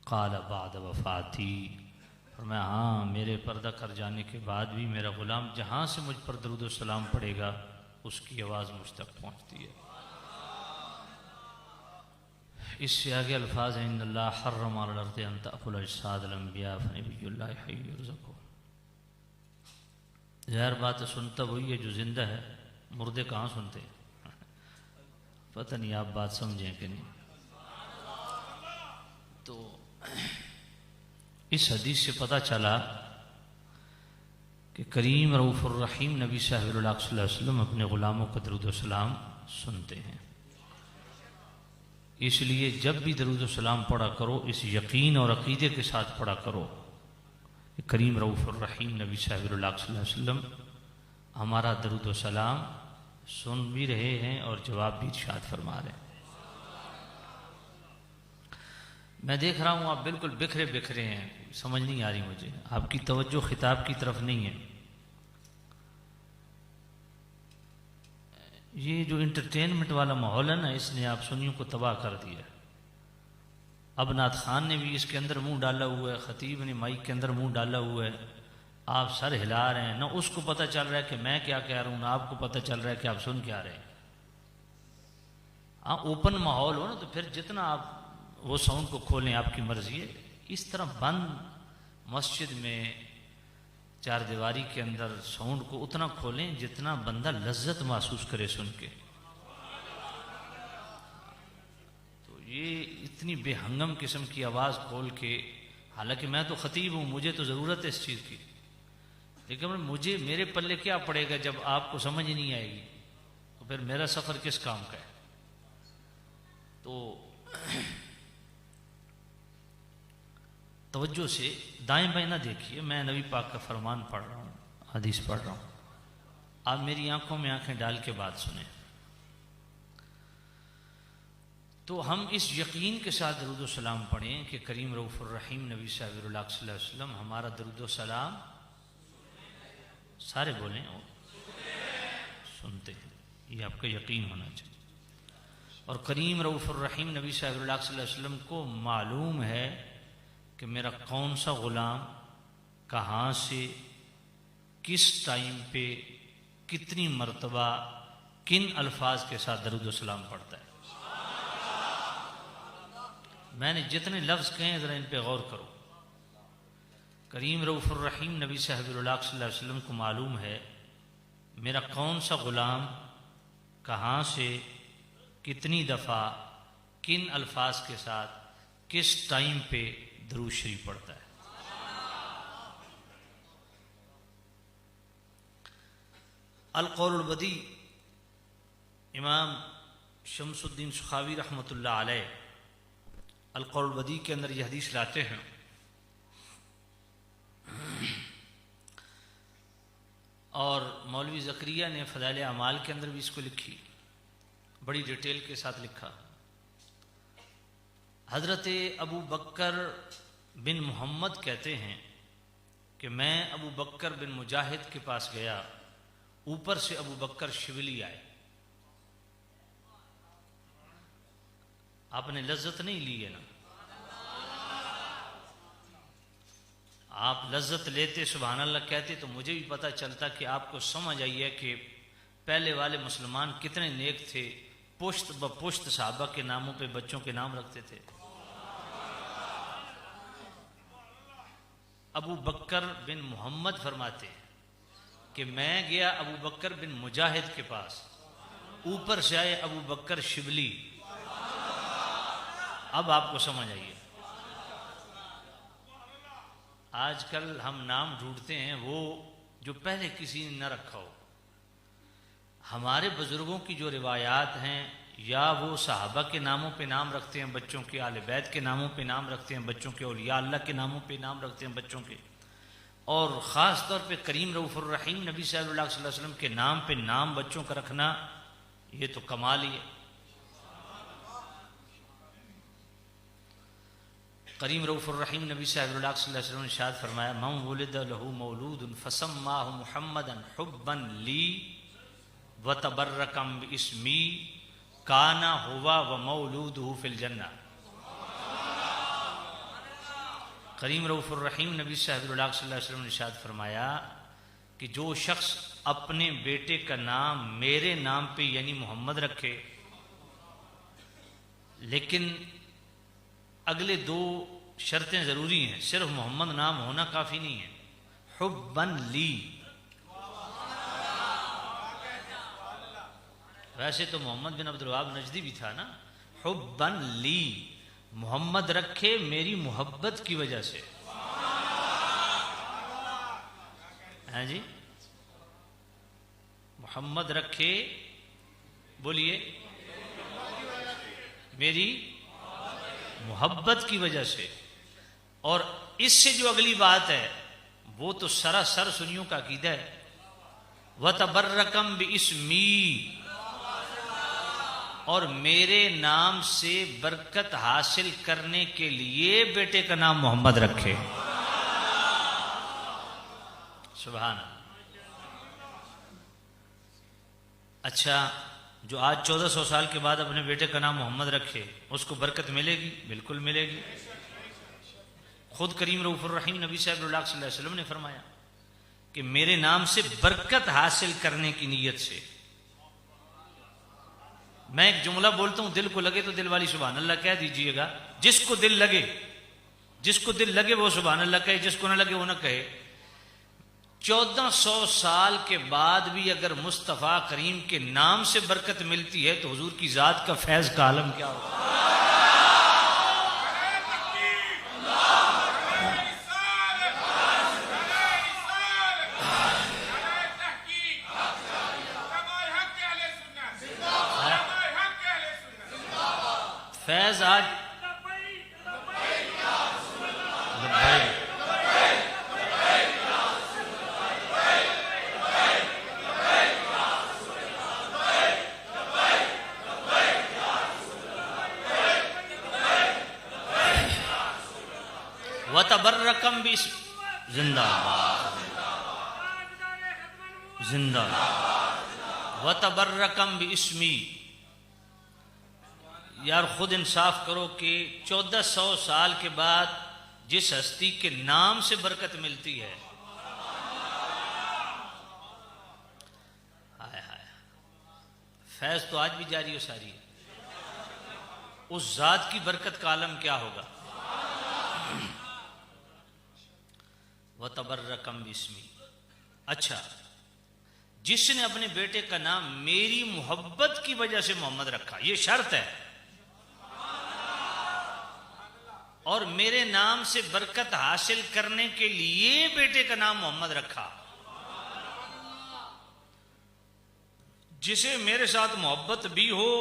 क़ाल बाद वफ़ाती, फरमाया हाँ मेरे पर्दा कर जाने के बाद भी मेरा ग़ुलाम जहाँ से मुझ पर दरूद व सलाम पड़ेगा उसकी आवाज़ मुझ तक पहुँचती है। इससे आगे अल्फाज हैं इन्नल्लाह हर्रम अलल अर्ज़ि अन तअकुल अजसादल अंबिया फनबियुल्लाह हय्युन युरज़क़ु। ज़ाहिर बात है सुनता वही है जो जिंदा है, मुर्दे कहाँ सुनते हैं। पता नहीं आप बात समझें कि नहीं। तो इस हदीस से पता चला कि करीम रऊफ़ुर रहीम नबी सल्लल्लाहु अलैहि वसल्लम अपने ग़ुलामों का दरूद व सलाम सुनते हैं। इसलिए जब भी दरूद व सलाम पढ़ा करो इस यकीन और अक़ीदे के साथ पढ़ा करो कि करीम रऊफ़ुर रहीम नबी सल्लल्लाहु अलैहि वसल्लम हमारा दरूद व सलाम सुन भी रहे हैं और जवाब भी इरशाद फरमा रहे हैं। मैं देख रहा हूँ आप बिल्कुल बिखरे बिखरे हैं, समझ नहीं आ रही मुझे, आपकी तवज्जो खिताब की तरफ नहीं है। ये जो इंटरटेनमेंट वाला माहौल है ना, इसने आप सुन्नियों को तबाह कर दिया। अब नाथ खान ने भी इसके अंदर मुंह डाला हुआ है, खतीब ने माइक के अंदर मुंह डाला हुआ है, आप सर हिला रहे हैं, ना उसको पता चल रहा है कि मैं क्या कह रहा हूँ, ना आपको पता चल रहा है कि आप सुन क्या रहे हैं। हाँ ओपन माहौल हो ना तो फिर जितना आप वो साउंड को खोलें आपकी मर्जी है। इस तरह बंद मस्जिद में चार दीवारी के अंदर साउंड को उतना खोलें जितना बंदा लज्जत महसूस करे सुन के। तो ये इतनी बेहंगम किस्म की आवाज़ खोल के, हालांकि मैं तो खतीब हूँ, मुझे तो ज़रूरत है इस चीज़ की, लेकिन मुझे मेरे पल्ले क्या पड़ेगा जब आपको समझ नहीं आएगी, तो फिर मेरा सफ़र किस काम का है। तो तवज्जो से दाएं बाएं ना देखिए, मैं नबी पाक का फरमान पढ़ रहा हूँ, हदीस पढ़ रहा हूँ, आप मेरी आंखों में आंखें डाल के बात सुने। तो हम इस यकीन के साथ दरूद व सलाम पढ़ें कि करीम रऊफ़ुर रहीम नबी सल्लल्लाहु अलैहि वसल्लम हमारा दरूद व सलाम सारे बोलें और सुनते हैं, ये आपका यकीन होना चाहिए। और करीम रऊफ़ुर रहीम नबी सल्लल्लाहु अलैहि वसल्लम को मालूम है कि मेरा कौन सा ग़ुलाम कहाँ से किस टाइम पे कितनी मर्तबा किन अल्फाज के साथ दरूद व सलाम पढ़ता है। मैंने जितने लफ्ज़ कहे ज़रा इन पे गौर करो। करीम रऊफ़ुर रहीम नबी सल्लल्लाहु अलैहि वसल्लम को मालूम है मेरा कौन सा ग़ुलाम कहाँ से कितनी दफ़ा किन अल्फाज के साथ किस टाइम पे दरूद शरीफ पढ़ता है। अल-क़ौलुल बदी इमाम शम्सुद्दीन सुखावी रहमतुल्लाह अलैह अल-क़ौलुल बदी के अंदर यह हदीस लाते हैं। और मौलवी ज़करिया ने फ़ज़ाइल अमाल के अंदर भी इसको लिखी, बड़ी डिटेल के साथ लिखा। हज़रत अबू बकर बिन मोहम्मद कहते हैं कि मैं अबू बकर बिन मुजाहिद के पास गया, ऊपर से अबू बकर शिवली आए। आपने लज्जत नहीं ली है ना, आप लज्जत लेते सुभान अल्लाह कहते तो मुझे भी पता चलता कि आपको समझ आई है कि पहले वाले मुसलमान कितने नेक थे, पुश्त ब पुश्त सहाबा के नामों पे बच्चों के नाम रखते थे। अबू बकर बिन मोहम्मद फरमाते कि मैं गया अबू बकर बिन मुजाहिद के पास, ऊपर से आए अबू बकर शिबली। अब आपको समझ आइए, आजकल हम नाम ढूंढते हैं वो जो पहले किसी ने न रखा हो। हमारे बुजुर्गों की जो रिवायात हैं, या वो सहाबा के नामों पे नाम रखते हैं बच्चों के, आले बैत के नामों पे नाम रखते हैं बच्चों के, औलिया अल्लाह के नामों पे नाम रखते हैं बच्चों के, और ख़ास तौर पे करीम रऊफ़ुर रहीम नबी सल्लल्लाहु अलैहि वसल्लम के नाम पे नाम बच्चों का रखना, ये तो कमाल ही है। करीम रऊफ़ुर रहीम नबी सल्लल्लाहु अलैहि वसल्लम ने इरशाद फरमाया, मन वुलिद लहू मौलूदुन फसम्माहु मुहम्मदन हुब्बन ली व तबर्रकम बिस्मी काना हुवा व मौलूदुहु फिल जन्नह। करीम रऊफ़ुर रहीम नबी सल्लल्लाहु अलैहि वसल्लम ने इरशाद फरमाया कि जो शख्स अपने बेटे का नाम मेरे नाम पे यानी मोहम्मद रखे, लेकिन अगले दो शर्तें ज़रूरी हैं, सिर्फ मोहम्मद नाम होना काफ़ी नहीं है। हुब्बन ली, वैसे तो मोहम्मद बिन अब्दुल वहाब नजदी भी था ना। हुब्बन ली, मोहम्मद रखे मेरी मोहब्बत की वजह से। हैं जी, मोहम्मद रखे, बोलिए, मेरी मोहब्बत की वजह से। और इससे जो अगली बात है वो तो सरासर सुन्नियों का अकीदा है। वतबर्रकम बिस्मी, और मेरे नाम से बरकत हासिल करने के लिए बेटे का नाम मोहम्मद रखे। सुभान अल्लाह। अच्छा, जो आज 1400 साल के बाद अपने बेटे का नाम मोहम्मद रखे, उसको बरकत मिलेगी? बिल्कुल मिलेगी। खुद करीम रऊफ़ुर रहीम नबी सल्लल्लाहु अलैहि वसल्लम ने फरमाया कि मेरे नाम से बरकत हासिल करने की नीयत से। मैं एक जुमला बोलता हूं, दिल को लगे तो दिल वाली सुभान अल्लाह कह दीजिएगा। जिसको दिल लगे, जिसको दिल लगे वो सुभान अल्लाह कहे, जिसको ना लगे वो ना कहे। 1400 साल के बाद भी अगर मुस्तफ़ा करीम के नाम से बरकत मिलती है तो हुजूर की जात का फैज का आलम क्या होगा। फैज आज वतबर्रकम भी जिंदाबाद, जिंदाबाद। वतबर्रकम भी इसमी, यार खुद इंसाफ करो कि 1400 साल के बाद जिस हस्ती के नाम से बरकत मिलती है, हाय हाय, फैज तो आज भी जारी हो सारी है, उस जात की बरकत का आलम क्या होगा। वतबर्रकम बिस्मी। अच्छा, जिसने अपने बेटे का नाम मेरी मोहब्बत की वजह से मोहम्मद रखा, यह शर्त है, और मेरे नाम से बरकत हासिल करने के लिए बेटे का नाम मोहम्मद रखा, जिसे मेरे साथ मोहब्बत भी हो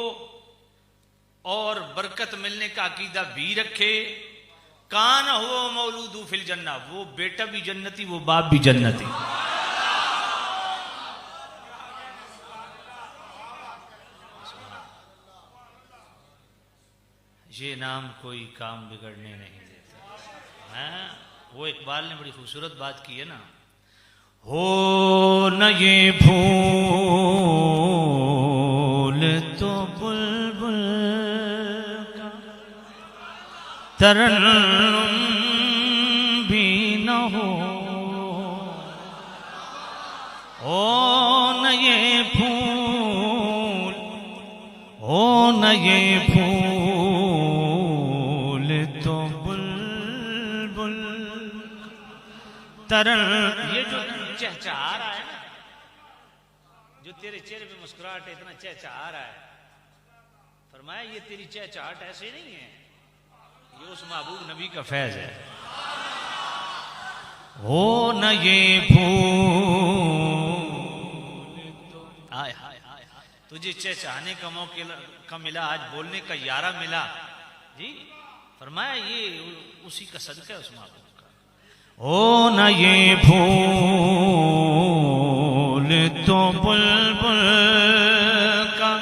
और बरकत मिलने का अकीदा भी रखे। कान हो मौलूदू फिल जन्ना, वो बेटा भी जन्नती, वो बाप भी जन्नती। ये नाम कोई काम बिगड़ने नहीं देता है। वो इकबाल ने बड़ी खूबसूरत बात की है ना, हो न ये भूल तो बुलबुल का तरन्नुम भी न हो न ये फूल, हो न ये फूल तो बुलबुल तरन। ये जो चहचहा रहा है ना, जो तेरे चेहरे पे मुस्कुराहट है, इतना चहचहा रहा है, फरमाया ये तेरी चहचहाट ऐसे नहीं है, ये उस महबूब नबी का फैज है। हो न ये फूल, हाय हाय हाय हाय, तुझे चहचहाने का मौका का मिला, आज बोलने का यारा मिला जी। फरमाया ये उसी का सदका है, उस महबूब का। हो न ये फूल तो बुलबुल का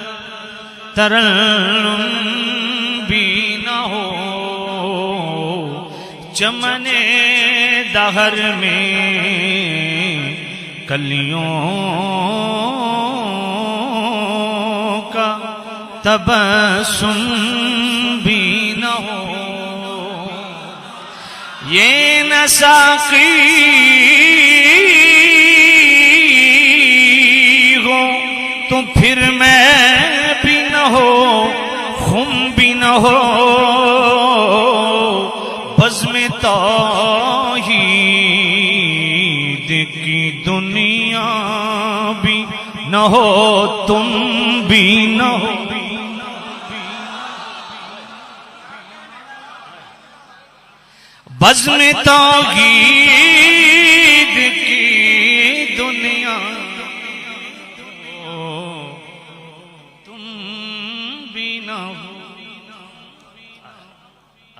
तरन्नुम भी न हो, चमने दहर में कलियों का तबस्सुम भी न हो। ये न साकी हो तो फिर मैं भी न हो, खुम भी न हो, बज़्म तौहीद की दुनिया भी न हो, तुम भी न हो। बज़्म तौहीद की दुनिया हो, तुम भी न हो।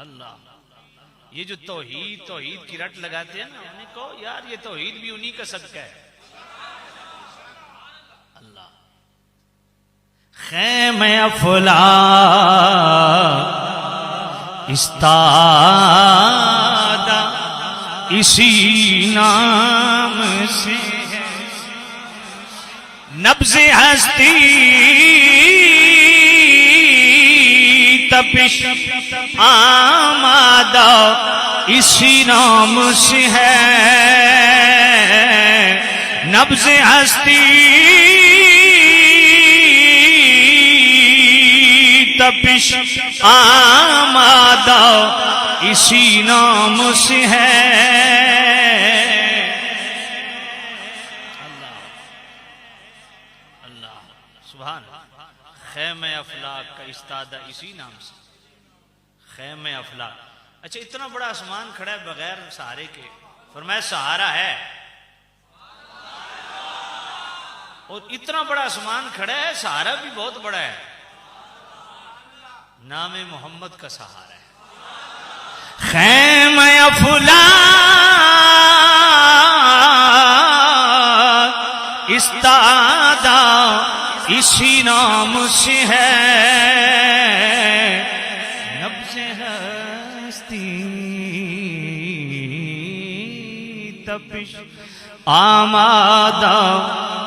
अल्लाह, ये जो तौहीद की रट लगाते हैं ना, उन्हें कहो यार ये तौहीद भी उन्हीं का सबका है। अल्लाह, ख़ैमे अफ़ला इस्तादा इसी नाम से है, नब्ज़े हस्ती तपिश आमादा इसी नाम से है, नब्ज़े हस्ती तपिश आमादा इसी नाम से है। अल्लाह अल्लाह सुभान। ख़ैमे अफ़लाक का इस्तादा इसी नाम से, ख़ैमे अफ़लाक। अच्छा, इतना बड़ा आसमान खड़ा है बगैर सहारे के, फरमाया सहारा है। और इतना बड़ा आसमान खड़ा है, सहारा भी बहुत बड़ा है, नाम मोहम्मद का सहारा है। ख़ैमे अफ़लाक इस्तादा इसी नाम से है, नब्ज़े हस्ती तपिश आमादा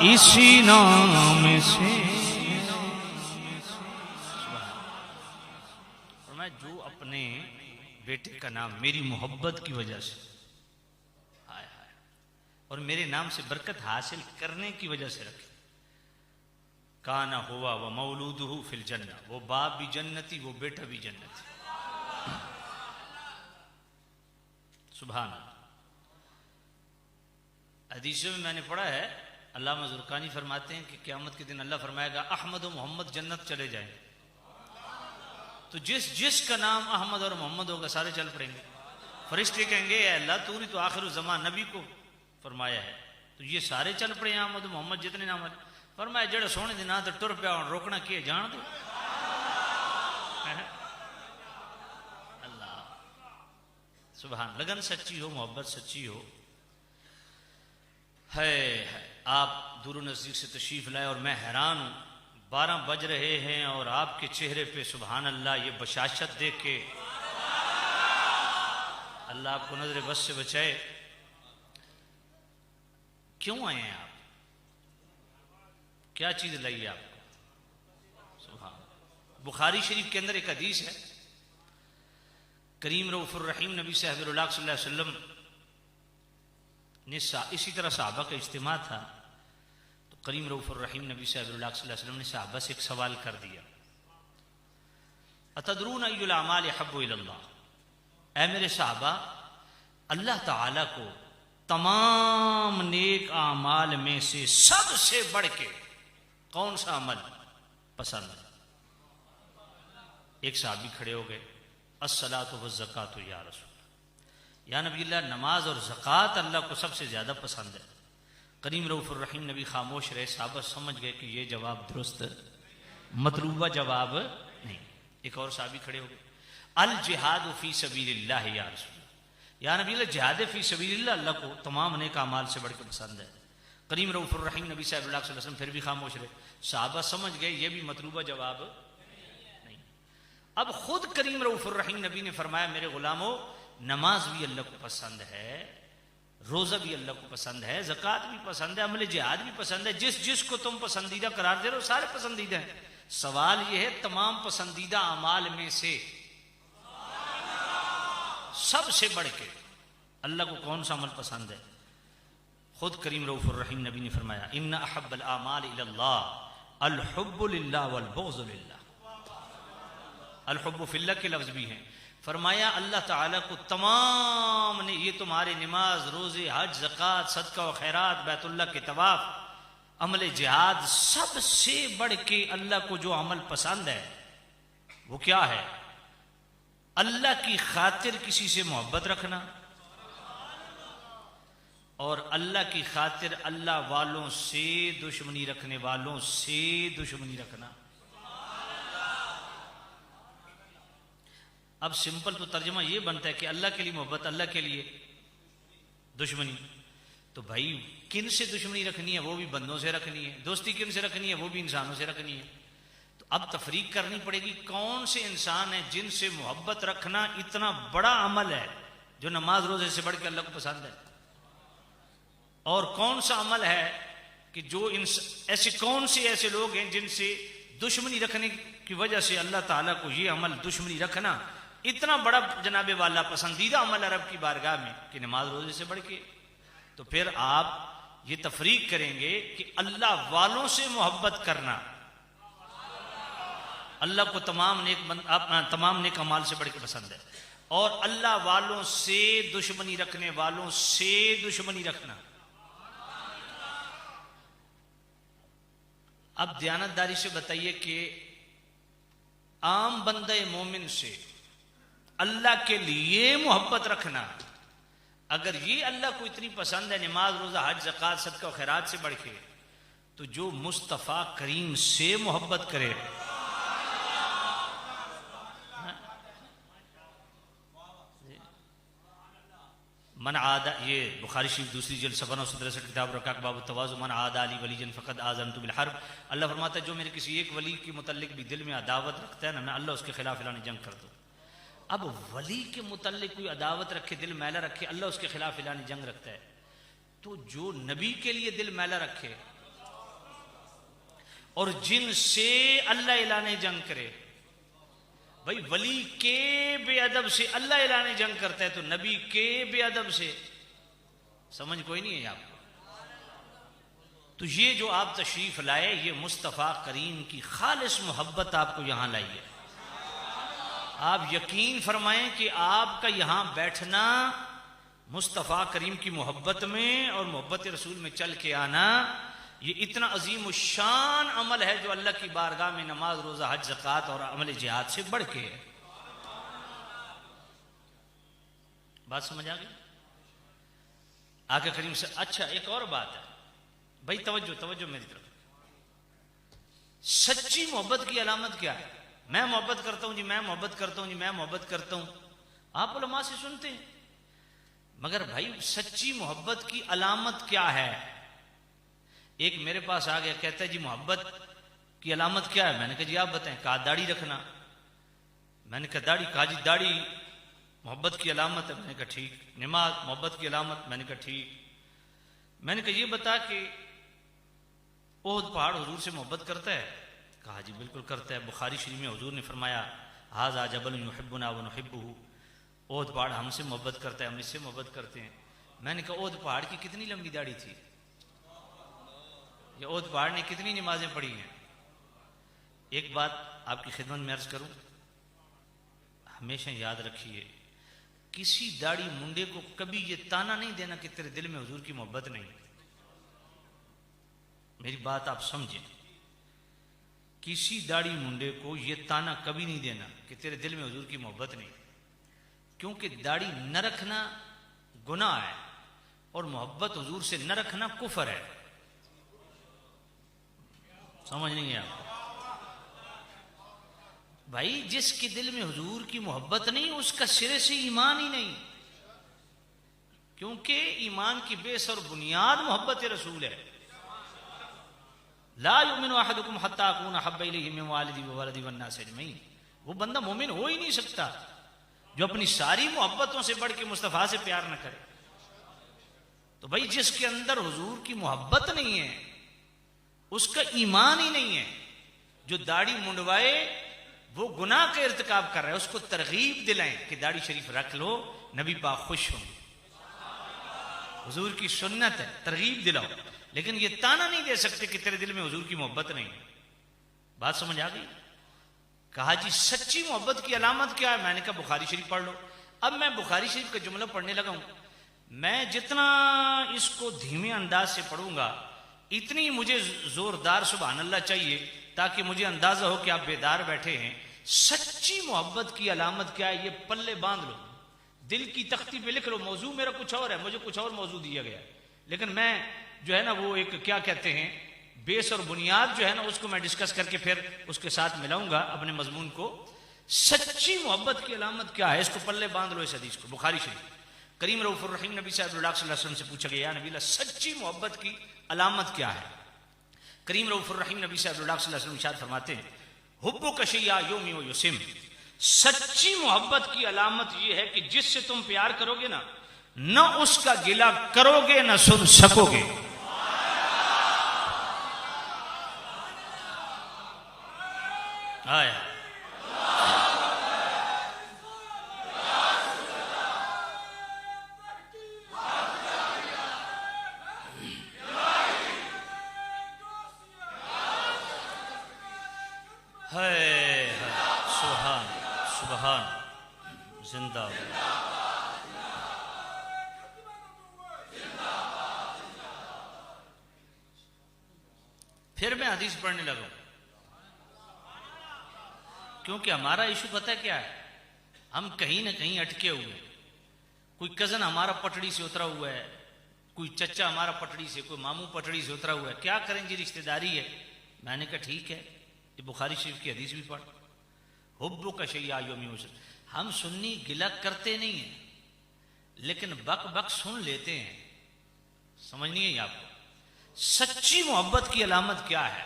इसी नाम से। मैं जो अपने बेटे का नाम मेरी मोहब्बत की वजह से, हाय हाय, और मेरे नाम से बरकत हासिल करने की वजह से रखे, काना हुआ व मौलूदुहु फिल जन्नह, वो बाप भी जन्नती, वो बेटा भी जन्नती। सुभान अल्लाह। हदीसों में मैंने पढ़ा है, अल्लामा ज़ुरकानी फरमाते हैं कि क़यामत के दिन अल्लाह फरमाएगा अहमद और मोहम्मद जन्नत चले जाएंगे, तो जिसका नाम अहमद और मोहम्मद होगा सारे चल पड़ेंगे। फरिश्ते कहेंगे अल्लाह तूने तो आखिर ज़मान नबी को फरमाया है, तो ये सारे चल पड़े अहमद मोहम्मद जितने नाम है। फरमाया जेड़ा सोने दिन तो टुर पिया, रोकना किए जान दो। अल्लाह सुभान। लगन सच्ची हो, मोहब्बत सच्ची हो। है आप दूर नजदीक से तशरीफ लाए और मैं हैरान हूं, 12 बज रहे हैं और आपके चेहरे पे सुभान अल्लाह ये बशाशत देख के, अल्लाह आपको नजर बस से बचाए। क्यों आए हैं आप? क्या चीज लाई आपको? सुभान। बुखारी शरीफ के अंदर एक हदीस है, करीम रऊफुर रहीम नबी सल्लल्लाहु अलैहि वसल्लम ने इसी तरह सहाबा का इज्तिमा था, तो करीम रऊफुर रहीम नबी सल्लल्लाहु अलैहि वसल्लम ने सहाबा से एक सवाल कर दिया, अतदरून अय्युल अमाल अहब्बु इलल्लाह, ऐ मेरे सहाबा, अल्लाह ताला को तमाम नेक आमाल में से सबसे बढ़ के कौन सा अमल पसंद है? एक सहाबी खड़े हो गए, अस्सलातु वज़्ज़कातु या रसूल, या नबी अल्लाह, नमाज और ज़कात अल्लाह को सबसे ज्यादा पसंद है। करीम रऊफुर रहीम नबी खामोश रहे, साहबा समझ गए कि ये जवाब दुरुस्त मतलूबा जवाब नहीं। एक और साहबी खड़े हो गए, अल जिहाद फी सबीलिल्लाह या रसूल, या नबी अल्लाह, जिहाद फी सबीलिल्लाह अल्लाह को तमाम नेक अमाल से बढ़ के पसंद है। करीम रऊफुर रहीम नबी सल्लल्लाहु अलैहि वसल्लम फिर भी खामोश रहे, साहबा समझ गए ये भी मतलूबा जवाब नहीं। अब खुद करीम रऊफुर रहीम नबी ने फरमाया, मेरे गुलामों, नमाज भी अल्लाह को पसंद है, रोजा भी अल्लाह को पसंद है, ज़कात भी पसंद है, अमल जिहाद भी पसंद है। जिसको तुम पसंदीदा करार दे रहे हो सारे पसंदीदा हैं। सवाल यह है, तमाम पसंदीदा अमाल में से सबसे बढ़ के अल्लाह को कौन सा अमल पसंद है? खुद करीम रऊफुर रहीम नबी ने फरमाया, इन्ना अहब्बल आमाल इलल्लाह अल हुब्बु लिल्लाह वल बुग़्ज़ु लिल्लाह। अल हुब्बु फिल्लाह के लफ्ज़ भी हैं। फरमाया अल्लाह ताला को तमाम ने, ये तुम्हारे नमाज, रोजे, हज, ज़कात, सदका व खैरात, बैतुल्लाह के तवाफ, अमल जिहाद, सबसे बढ़ के अल्लाह को जो अमल पसंद है वो क्या है? अल्लाह की खातिर किसी से मोहब्बत रखना और अल्लाह की खातिर अल्लाह वालों से दुश्मनी रखने वालों से दुश्मनी रखना। अब सिंपल तो तर्जमा ये बनता है कि अल्लाह के लिए मोहब्बत, अल्लाह के लिए दुश्मनी। तो भाई किन से दुश्मनी रखनी है? वो भी बंदों से रखनी है। दोस्ती किन से रखनी है? वो भी इंसानों से रखनी है। तो अब तफरीक करनी पड़ेगी, कौन से इंसान है जिनसे मोहब्बत रखना इतना बड़ा अमल है जो नमाज रोजे से बढ़ के अल्लाह को पसंद है, और कौन सा अमल है कि जो ऐसे कौन से ऐसे लोग हैं जिनसे दुश्मनी रखने की वजह से अल्लाह ताला को ये अमल, दुश्मनी रखना, इतना बड़ा जनाबे वाला पसंदीदा अमल अरब की बारगाह में कि नमाज रोजे से बढ़ के। तो फिर आप ये तफरीक करेंगे कि अल्लाह वालों से मोहब्बत करना अल्लाह को तमाम नेक अमाल से बढ़ के पसंद है, और अल्लाह वालों से दुश्मनी रखने वालों से दुश्मनी रखना। अब दयानतदारी से बताइए कि आम बंदे मोमिन से अल्लाह के लिए मोहब्बत रखना, अगर ये अल्लाह को इतनी पसंद है, नमाज, रोजा, हज, ज़कात, सदका और खैरात से बढ़ के, तो जो मुस्तफ़ा करीम से मोहब्बत करे, मन आदा, ये बुखारी शरीफ दूसरी जल्द सफ़ा 963 किताब रकाक बाब तवाज़ु, मन आदा अली वलीजन फ़क़द आज़नतु बिल हर्ब। अल्लाह फरमाता है जो मेरे किसी एक वली के मुतल्लिक भी दिल में अदावत रखता है ना, मैं अल्लाह उसके खिलाफ ऐलान जंग कर दूँ। अब वली के मुतल्लिक कोई अदावत रखे, दिल मैला रखे, अल्लाह उसके खिलाफ ऐलान जंग रखता है। तो जो नबी के लिए दिल मैला रखे और जिनसे अल्लाह ऐलान जंग करे, भाई वली के बेअदब से अल्लाह ऐलान जंग करता है, तो नबी के बेअदब से समझ कोई नहीं है आपको। तो ये जो आप तशरीफ लाए, ये मुस्तफ़ा करीम की खालिस मोहब्बत आपको यहां लाई है। आप यकीन फरमाएं कि आपका यहां बैठना मुस्तफ़ा करीम की मोहब्बत में और मोहब्बत रसूल में चल के आना, ये इतना अजीम शान अमल है जो अल्लाह की बारगाह में नमाज, रोजा, हज, ज़कात और अमल जिहाद से बढ़ के है। बात समझ आ गई? आगे करीम से। अच्छा, एक और बात है भाई, तवज्जो मेरी तरफ। सच्ची मोहब्बत की अलामत क्या है? मैं मोहब्बत करता हूं जी, मैं मोहब्बत करता हूं जी, मैं मोहब्बत करता हूं, आप उलमा से सुनते हैं, मगर भाई सच्ची मोहब्बत की अलामत क्या है? एक मेरे पास आ गया, कहता है जी मोहब्बत की अलामत क्या है? मैंने कहा जी आप बताएं। कहा दाढ़ी रखना। मैंने कहा दाढ़ी? कहा जी दाढ़ी मोहब्बत की अलामत है। मैंने कहा ठीक। नमाज मोहब्बत की अलामत? मैंने कहा ठीक। मैंने कहा ये बता कि ओहद पहाड़ हुजूर से मोहब्बत करता है? कहा जी बिल्कुल करता है। बुखारी शरीफ में हुजूर ने फरमाया हाज़ा जबल युहिब्बुना व नुहिब्बुहु, ओहद पहाड़ हमसे मोहब्बत करता है, हम इससे मोहब्बत करते हैं। मैंने कहा ओहद पहाड़ की कितनी लंबी दाढ़ी थी? ये ओहद पहाड़ ने कितनी नमाजें पढ़ी हैं? एक बात आपकी खिदमत में अर्ज करूं, हमेशा याद रखिए, किसी दाढ़ी मुंडे को कभी ये ताना नहीं देना कि तेरे दिल में हुजूर की मोहब्बत नहीं। मेरी बात आप समझें, किसी दाढ़ी मुंडे को ये ताना कभी नहीं देना कि तेरे दिल में हुजूर की मोहब्बत नहीं, क्योंकि दाढ़ी न रखना गुनाह है और मोहब्बत हुजूर से न रखना कुफर है। समझ नहीं है आपको? भाई जिसके दिल में हुजूर की मोहब्बत नहीं, उसका सिरे से ईमान ही नहीं, क्योंकि ईमान की बेस और बुनियाद मोहब्बत रसूल है। ला युमिनु अहदुकुम हत्ता अकूना अहब्बा इलैहि मिन वालिदी व वलदी वन नास अजमईन। वो बंदा मोमिन हो ही नहीं सकता जो अपनी सारी मोहब्बतों से बढ़ के मुस्तफा से प्यार न करे। तो भाई जिसके अंदर हुजूर की मोहब्बत नहीं है, उसका ईमान ही नहीं है। जो दाढ़ी मुंडवाए वो गुनाह का इर्तिकाब कर रहा है, उसको तरगीब दिलाएं कि दाढ़ी शरीफ रख लो, नबी पाक खुश होंगे। हुजूर की सुन्नत है, तरगीब दिलाओ, लेकिन ये ताना नहीं दे सकते कि तेरे दिल में हुजूर की मोहब्बत नहीं। बात समझ आ गई? कहा जी सच्ची मोहब्बत की अलामत क्या है? मैंने कहा बुखारी शरीफ पढ़ लो। अब मैं बुखारी शरीफ का जुमला पढ़ने लगा हूं। मैं जितना इसको धीमे अंदाज से पढ़ूंगा इतनी मुझे जोरदार सुभान अल्लाह चाहिए, ताकि मुझे अंदाजा हो कि आप बेदार बैठे हैं। सच्ची मोहब्बत की अलामत क्या है, ये पल्ले बांध लो, दिल की तख्ती पे लिख लो। मौजू मेरा कुछ और है, मुझे कुछ और मौजू दिया गया, लेकिन मैं जो है ना वो एक क्या कहते हैं बेस और बुनियाद जो है ना उसको मैं डिस्कस करके फिर उसके साथ मिलाऊंगा अपने मजमून को। सच्ची मोहब्बत की अलामत क्या है, इसको पल्ले बांध लो इस हदीस को। बुखारी शरीफ, करीम रऊफुर रहीम नबी सल्लल्लाहु अलैहि वसल्लम से पूछा गया, नबी अल्लाह सच्ची मोहब्बत की अलामत क्या है? करीम रऊफुर रहीम नबी सल्लल्लाहु अलैहि वसल्लम इरशाद फरमाते हैं, हुब्बु कशैया यौमी व युसिम। सच्ची मोहब्बत की अलामत यह है कि जिससे तुम प्यार करोगे ना, न उसका गिला करोगे न सुन सकोगे। आया सुभान सुभान जिंदा। फिर मैं हदीस पढ़ने लगा, क्योंकि हमारा इशू पता है क्या है, हम कहीं ना कहीं अटके हुए हैं। कोई कजन हमारा पटड़ी से उतरा हुआ है, कोई चचा हमारा पटड़ी से, कोई मामू पटड़ी से उतरा हुआ है। क्या करें जी, रिश्तेदारी है। मैंने कहा ठीक है, ये बुखारी शरीफ की हदीस भी पढ़, हुब्बु का शैया यौमी युसिम। हम सुन्नी गिला करते नहीं है, लेकिन बक बक सुन लेते हैं। समझनी है आपको? सच्ची मोहब्बत की अलामत क्या है?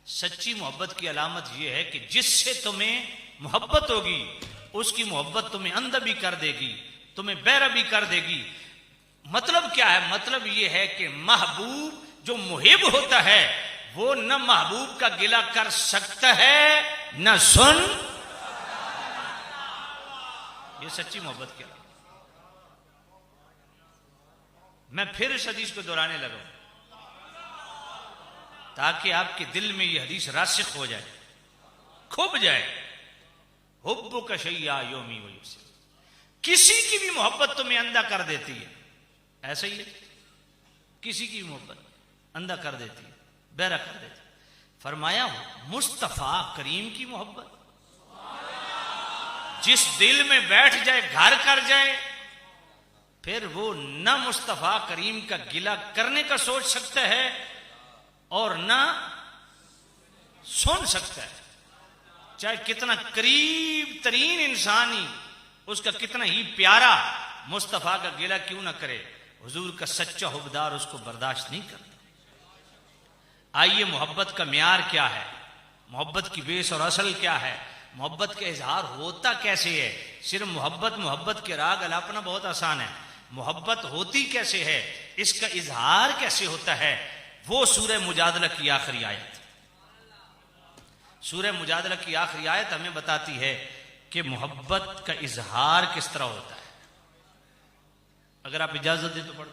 सच्ची मोहब्बत की अलामत यह है कि जिससे तुम्हें मोहब्बत होगी उसकी मोहब्बत तुम्हें अंधा भी कर देगी, तुम्हें बहरा भी कर देगी। मतलब क्या है? मतलब यह है कि महबूब जो मुहिब होता है वो न महबूब का गिला कर सकता है न सुन। ये सच्ची मोहब्बत क्या? मैं फिर इस हदीस को दोहराने लगा ताकि आपके दिल में यह हदीस रासिख हो जाए, खुब जाए। हुब्बु का शैया यौमी व युसिम। किसी की भी मोहब्बत तुम्हें अंधा कर देती है, ऐसा ही है। किसी की भी मोहब्बत अंधा कर देती है, बहरा कर देती है। फरमाया मुस्तफा करीम की मोहब्बत जिस दिल में बैठ जाए, घर कर जाए, फिर वो न मुस्तफा करीम का गिला करने का सोच सकता है और न सुन सकता है। चाहे कितना करीब तरीन इंसान ही, उसका कितना ही प्यारा मुस्तफा का गिला क्यों ना करे, हुजूर का सच्चा हुब्बदार उसको बर्दाश्त नहीं करता। आइए मोहब्बत का म्यार क्या है, मोहब्बत की बेस और असल क्या है, मोहब्बत का इजहार होता कैसे है। सिर्फ मोहब्बत के राग अलापना बहुत आसान है, मोहब्बत होती कैसे है, इसका इजहार कैसे होता है, वो सूरह मुजादला की आखिरी आयत। सूरह मुजादला की आखिरी आयत हमें बताती है कि मोहब्बत का इजहार किस तरह होता है। अगर आप इजाजत दें तो पढ़ो।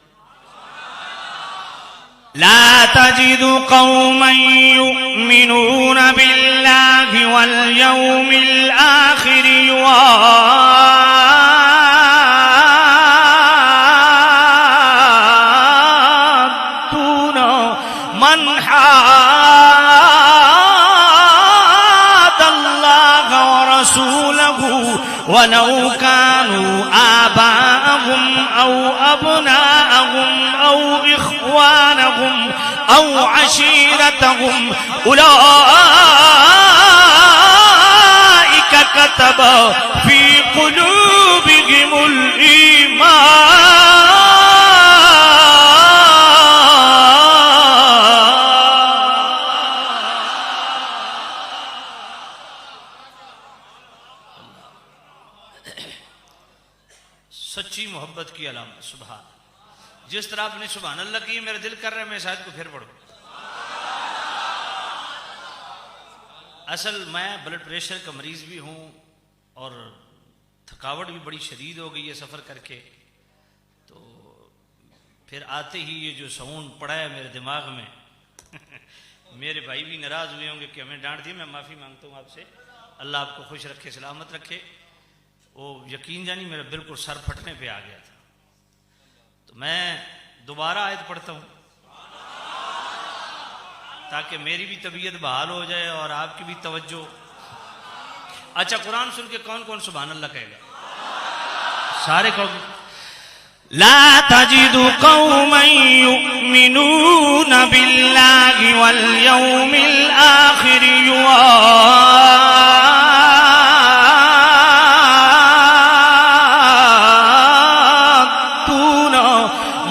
ला तजिदु कौमन युमिनून बिल्लाहि वल यौमिल आखिर युवाद्दून मन हाद्दल्लाह व रसूलहु वलौ कानू आबाअहुम औ अबनाअहुम औ इख्वानहुम औ अशीरतहुम उलाइका कतब फी कुलूबिहिमुल ईमान। सच्ची मोहब्बत की अलामत सुभान। जिस तरह आपने सुभान अल्लाह की, मेरा दिल कर रहा है मैं शायद को फिर पढ़ूं। असल मैं ब्लड प्रेशर का मरीज भी हूं और थकावट भी बड़ी शदीद हो गई है सफर करके, तो फिर आते ही ये जो साउंड पड़ा है मेरे दिमाग में मेरे भाई भी नाराज हुए होंगे कि हमें डांट दी। मैं माफ़ी मांगता हूँ आपसे, अल्लाह आपको खुश रखे, सलामत रखे। वो यकीन जानी मेरा बिल्कुल सर फटने पे आ गया था। तो मैं दोबारा आयत पढ़ता हूँ ताकि मेरी भी तबीयत बहाल हो जाए और आपकी भी तवज्जो। अच्छा, कुरान सुन के कौन कौन सुभान अल्लाह कहेगा? सारे कहो। ला तजिदु कौमन युमिनून बिल्लाहि वल यौमिल आखिर युवाद्दून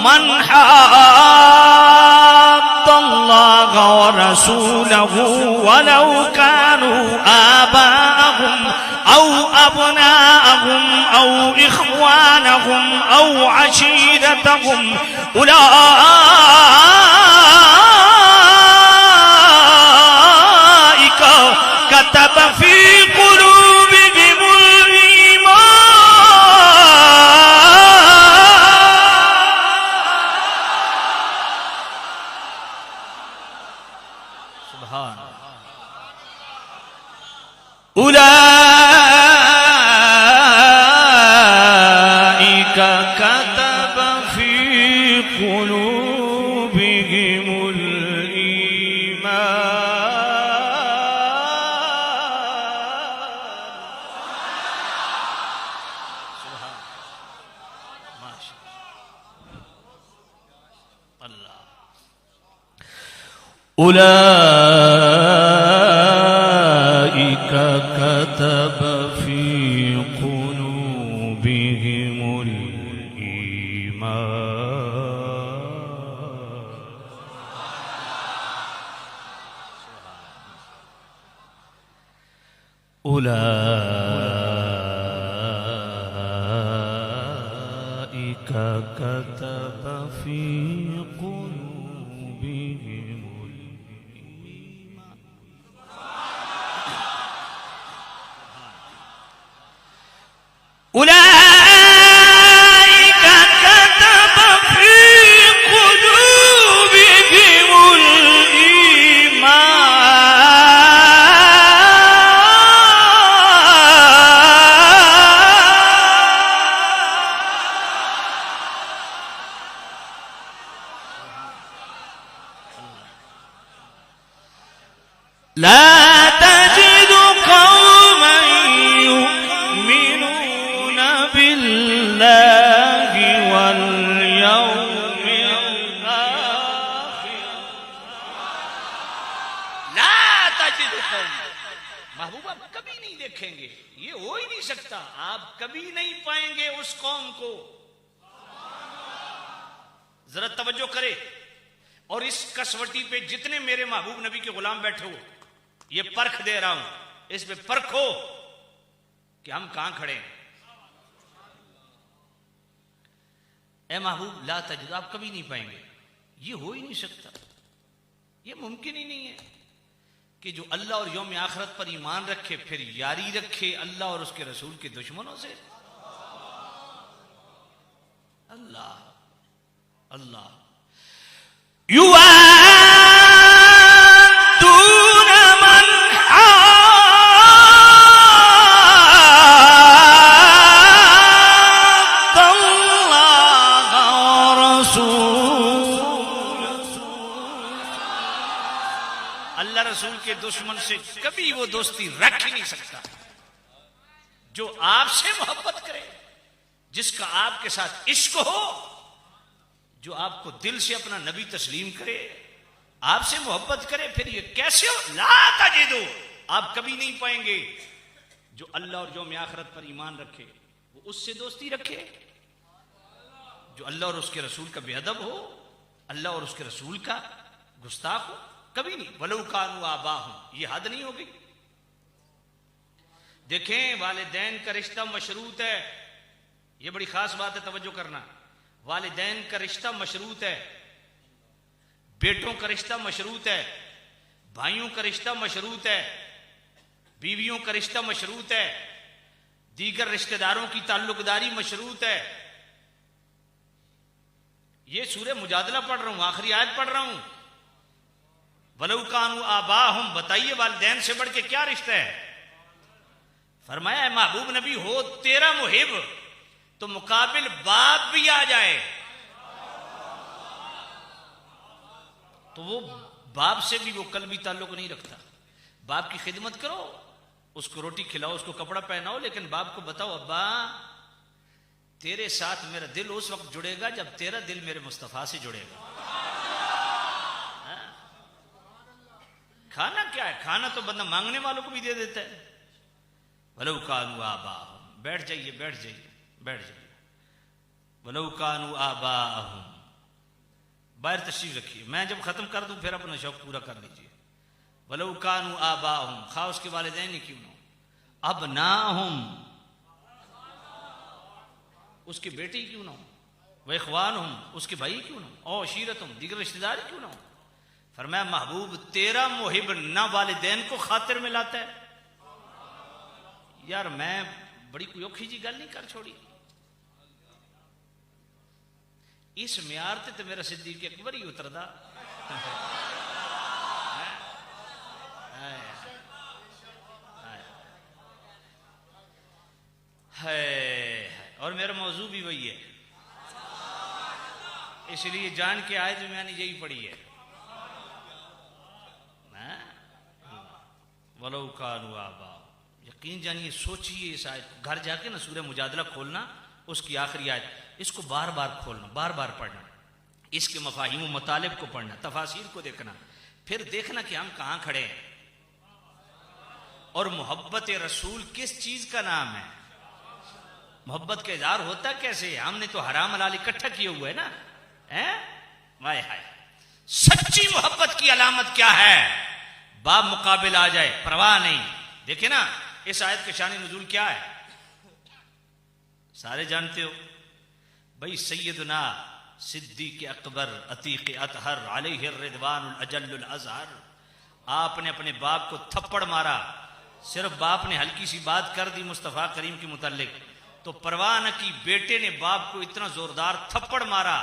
मन हाद्दल्लाह व रसूलहु वलौ कानू आबाअहुम औ अबनाअहुम औ इख्वानहुम औ अशीरतहुम उलाइका कतब फी कुलूबिहिमुल ईमान। सुभान उलाइका कतब फी कुलूबिहिमुल ईमान। माशाअल्लाह अल्लाह। उलाइका कतब फी कुलूबिहिमुल ईमान। उलाइका कतब फी कुलूबिहिमुल ईमान। उलाइका कतब फी कुलूबिहिमुल ईमान। ला तजिदु कौमन युमिनून बिल्लाहि वल यौमिल आखिर। ला तजिदु कौम, महबूब आप कभी नहीं देखेंगे, ये हो ही नहीं सकता, आप कभी नहीं पाएंगे उस कौम को। जरा तवज्जो करे और इस कसवटी पे जितने मेरे महबूब नबी के गुलाम बैठे हो, ये परख दे रहा हूं, इस पे परखो कि हम कहां खड़े हैं। ए महबूब ला तजिद, आप कभी नहीं पाएंगे, ये हो ही नहीं सकता, ये मुमकिन ही नहीं है कि जो अल्लाह और यौम आखिरत पर ईमान रखे फिर यारी रखे अल्लाह और उसके रसूल के दुश्मनों से। अल्लाह अल्लाह। युवाद्दून मन हाद्दल्लाह व रसूलहु। अल्लाह रसूल के दुश्मन से कभी वो दोस्ती रख ही नहीं सकता। जो आपसे मोहब्बत करे, जिसका आपके साथ इश्क हो, जो आपको दिल से अपना नबी तस्लीम करे, आपसे मोहब्बत करे, फिर ये कैसे हो? ला तजिदु, आप कभी नहीं पाएंगे जो अल्लाह और यौम आखिरत पर ईमान रखे वो उससे दोस्ती रखे। जो अल्लाह और उसके रसूल का बेअदब हो, अल्लाह और उसके रसूल का गुस्ताख हो, कभी नहीं। वलौ कानू आबाहुम, ये हद नहीं होगी। देखें, वालिदैन का रिश्ता मशरूत है, ये बड़ी खास बात है, तवज्जो करना। वालिदैन का रिश्ता मशरूत है, बेटों का रिश्ता मशरूत है, भाइयों का रिश्ता मशरूत है, बीवियों का रिश्ता मशरूत है, दीगर रिश्तेदारों की ताल्लुकदारी मशरूत है। ये सूरह मुजादला पढ़ रहा हूं, आखिरी आयत पढ़ रहा हूं। वलौ कानू आबाहुम, बताइए वालिदैन से बढ़ के क्या रिश्ता है। फरमाया महबूब नबी हो तेरा मुहिब तो मुकाबिल बाप भी आ जाए तो वो बाप से भी वो कल्बी ताल्लुक नहीं रखता। बाप की खिदमत करो, उसको रोटी खिलाओ, उसको कपड़ा पहनाओ, लेकिन बाप को बताओ अब्बा तेरे साथ मेरा दिल उस वक्त जुड़ेगा जब तेरा दिल मेरे मुस्तफा से जुड़ेगा। खाना क्या है, खाना तो बंदा मांगने वालों को भी दे देता है। वलौ कानू आबाहुम, बैठ जाइए बैठ जाइए बैठ जाइए। वलौ कानू आबाहुम, बाहर तशरीफ रखिए, मैं जब खत्म कर दूं फिर अपना शौक पूरा कर लीजिए। वलौ कानू आबाहुम, खा उसके वालिदैन ही क्यों ना हो, अबनाहुम, उसके बेटे ही क्यों ना हो, व इख्वानुहुम, उसके भाई क्यों ना हो, और अशीरतुम, दीगर रिश्तेदार क्यों ना हो। फरमाया महबूब तेरा मुहिब ना वालिदैन को खातिर में लाता है। यार मैं बड़ी कोई औखी जी गल नहीं कर छोड़ी, इस म्यार ते मेरा सिद्दीक अकबर ही उतरदा है। और मेरा मौजू भी वही है, इसलिए जान के आए तो मैंने यही पढ़ी है। वलौ कानू आबा, यकीन जानिए, सोचिए इस आयत को, घर जाके ना सूरह मुजादला खोलना, उसकी आखिरी आयत, इसको बार बार खोलना, बार बार पढ़ना, इसके मफाहिम व मतालिब को पढ़ना, तफासीर को देखना, फिर देखना कि हम कहां खड़े हैं और मोहब्बत रसूल किस चीज का नाम है। मोहब्बत का इजहार होता कैसे है, हमने तो हराम हलाल इकट्ठा किए हुए है ना, हैं? वाय हाय, सच्ची मोहब्बत की अलामत क्या है, बाप मुकाबिल आ जाए परवाह नहीं। देखे ना इस आयत के शान नुज़ूल क्या है, सारे जानते हो भाई। सैयदना सिद्दीक अकबर अतीक अतहर अलैहि रिदवानुल अजल्लुल अज़हर, आपने अपने बाप को थप्पड़ मारा, सिर्फ बाप ने हल्की सी बात कर दी मुस्तफ़ा करीम के मुताल्लिक तो परवाह न की, बेटे ने बाप को इतना जोरदार थप्पड़ मारा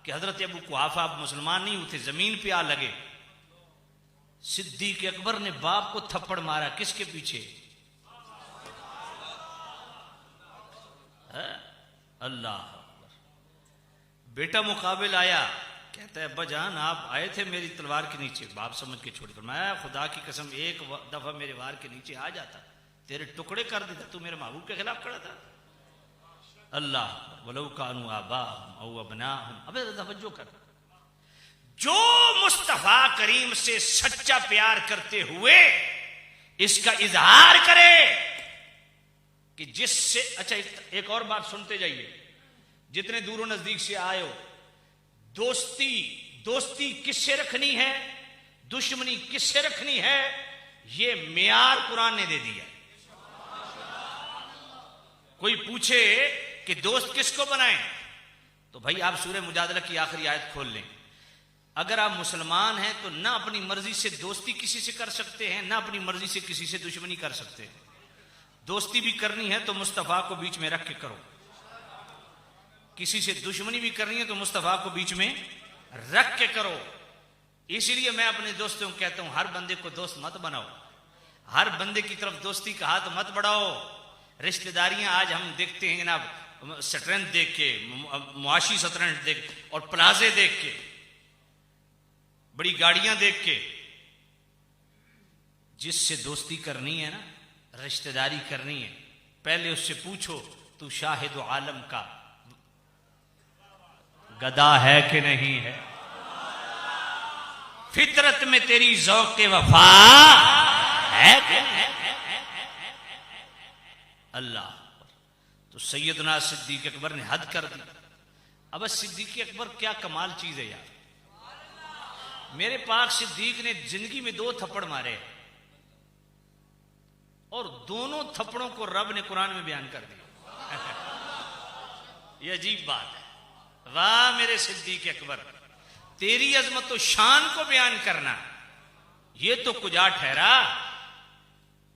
कि हजरत अबू कुहाफा मुसलमान नहीं होते, जमीन पे आ लगे। सिद्दीक अकबर ने बाप को थप्पड़ मारा, किसके पीछे, अल्लाह। बेटा मुकाबिल आया, कहता है अब्बा जान आप आए थे मेरी तलवार के नीचे, बाप समझ के छोड़ कर, मैं खुदा की कसम एक दफा मेरे वार के नीचे आ जाता तेरे टुकड़े कर देता, तू मेरे महबूब के खिलाफ खड़ा था। अल्लाह, वलौ कानू आबाहुम औ अबनाहुम, अबे तवज्जो कर, जो मुस्तफा करीम से सच्चा प्यार करते हुए इसका इजहार करे कि जिससे, अच्छा एक और बात सुनते जाइए, जितने दूरों नजदीक से आए हो, दोस्ती किससे रखनी है, दुश्मनी किससे रखनी है, ये मियार कुरान ने दे दिया। कोई पूछे कि दोस्त किसको बनाएं, तो भाई आप सूरह मुजादला की आखिरी आयत खोल लें। अगर आप मुसलमान हैं तो ना अपनी मर्जी से दोस्ती किसी से कर सकते हैं, ना अपनी मर्जी से किसी से दुश्मनी कर सकते हैं। दोस्ती भी करनी है तो मुस्तफा को बीच में रख के करो, किसी से दुश्मनी भी करनी है तो मुस्तफा को बीच में रख के करो। इसलिए मैं अपने दोस्तों को कहता हूं, हर बंदे को दोस्त मत बनाओ, हर बंदे की तरफ दोस्ती का हाथ मत बढ़ाओ। रिश्तेदारियां आज हम देखते हैं जनाब, शतरंज देख के, मुआशी शतरंज देख और प्लाजे देख के, बड़ी गाड़ियां देख के, जिससे दोस्ती करनी है ना, रिश्तेदारी करनी है, पहले उससे पूछो तू शाहिद आलम का गदा है कि नहीं है, फितरत में तेरी ज़ौक़ वफा है कि नहीं। अल्लाह, तो सैयदना सिद्दीक अकबर ने हद कर दी। अब सिद्दीक अकबर क्या कमाल चीज है यार, मेरे पाक सिद्दीक ने जिंदगी में 2 थप्पड़ मारे और दोनों थप्पड़ों को रब ने कुरान में बयान कर दिया। ये अजीब बात है, वाह मेरे सिद्दीक अकबर, तेरी अजमत तो शान को बयान करना ये तो कुजा ठहरा,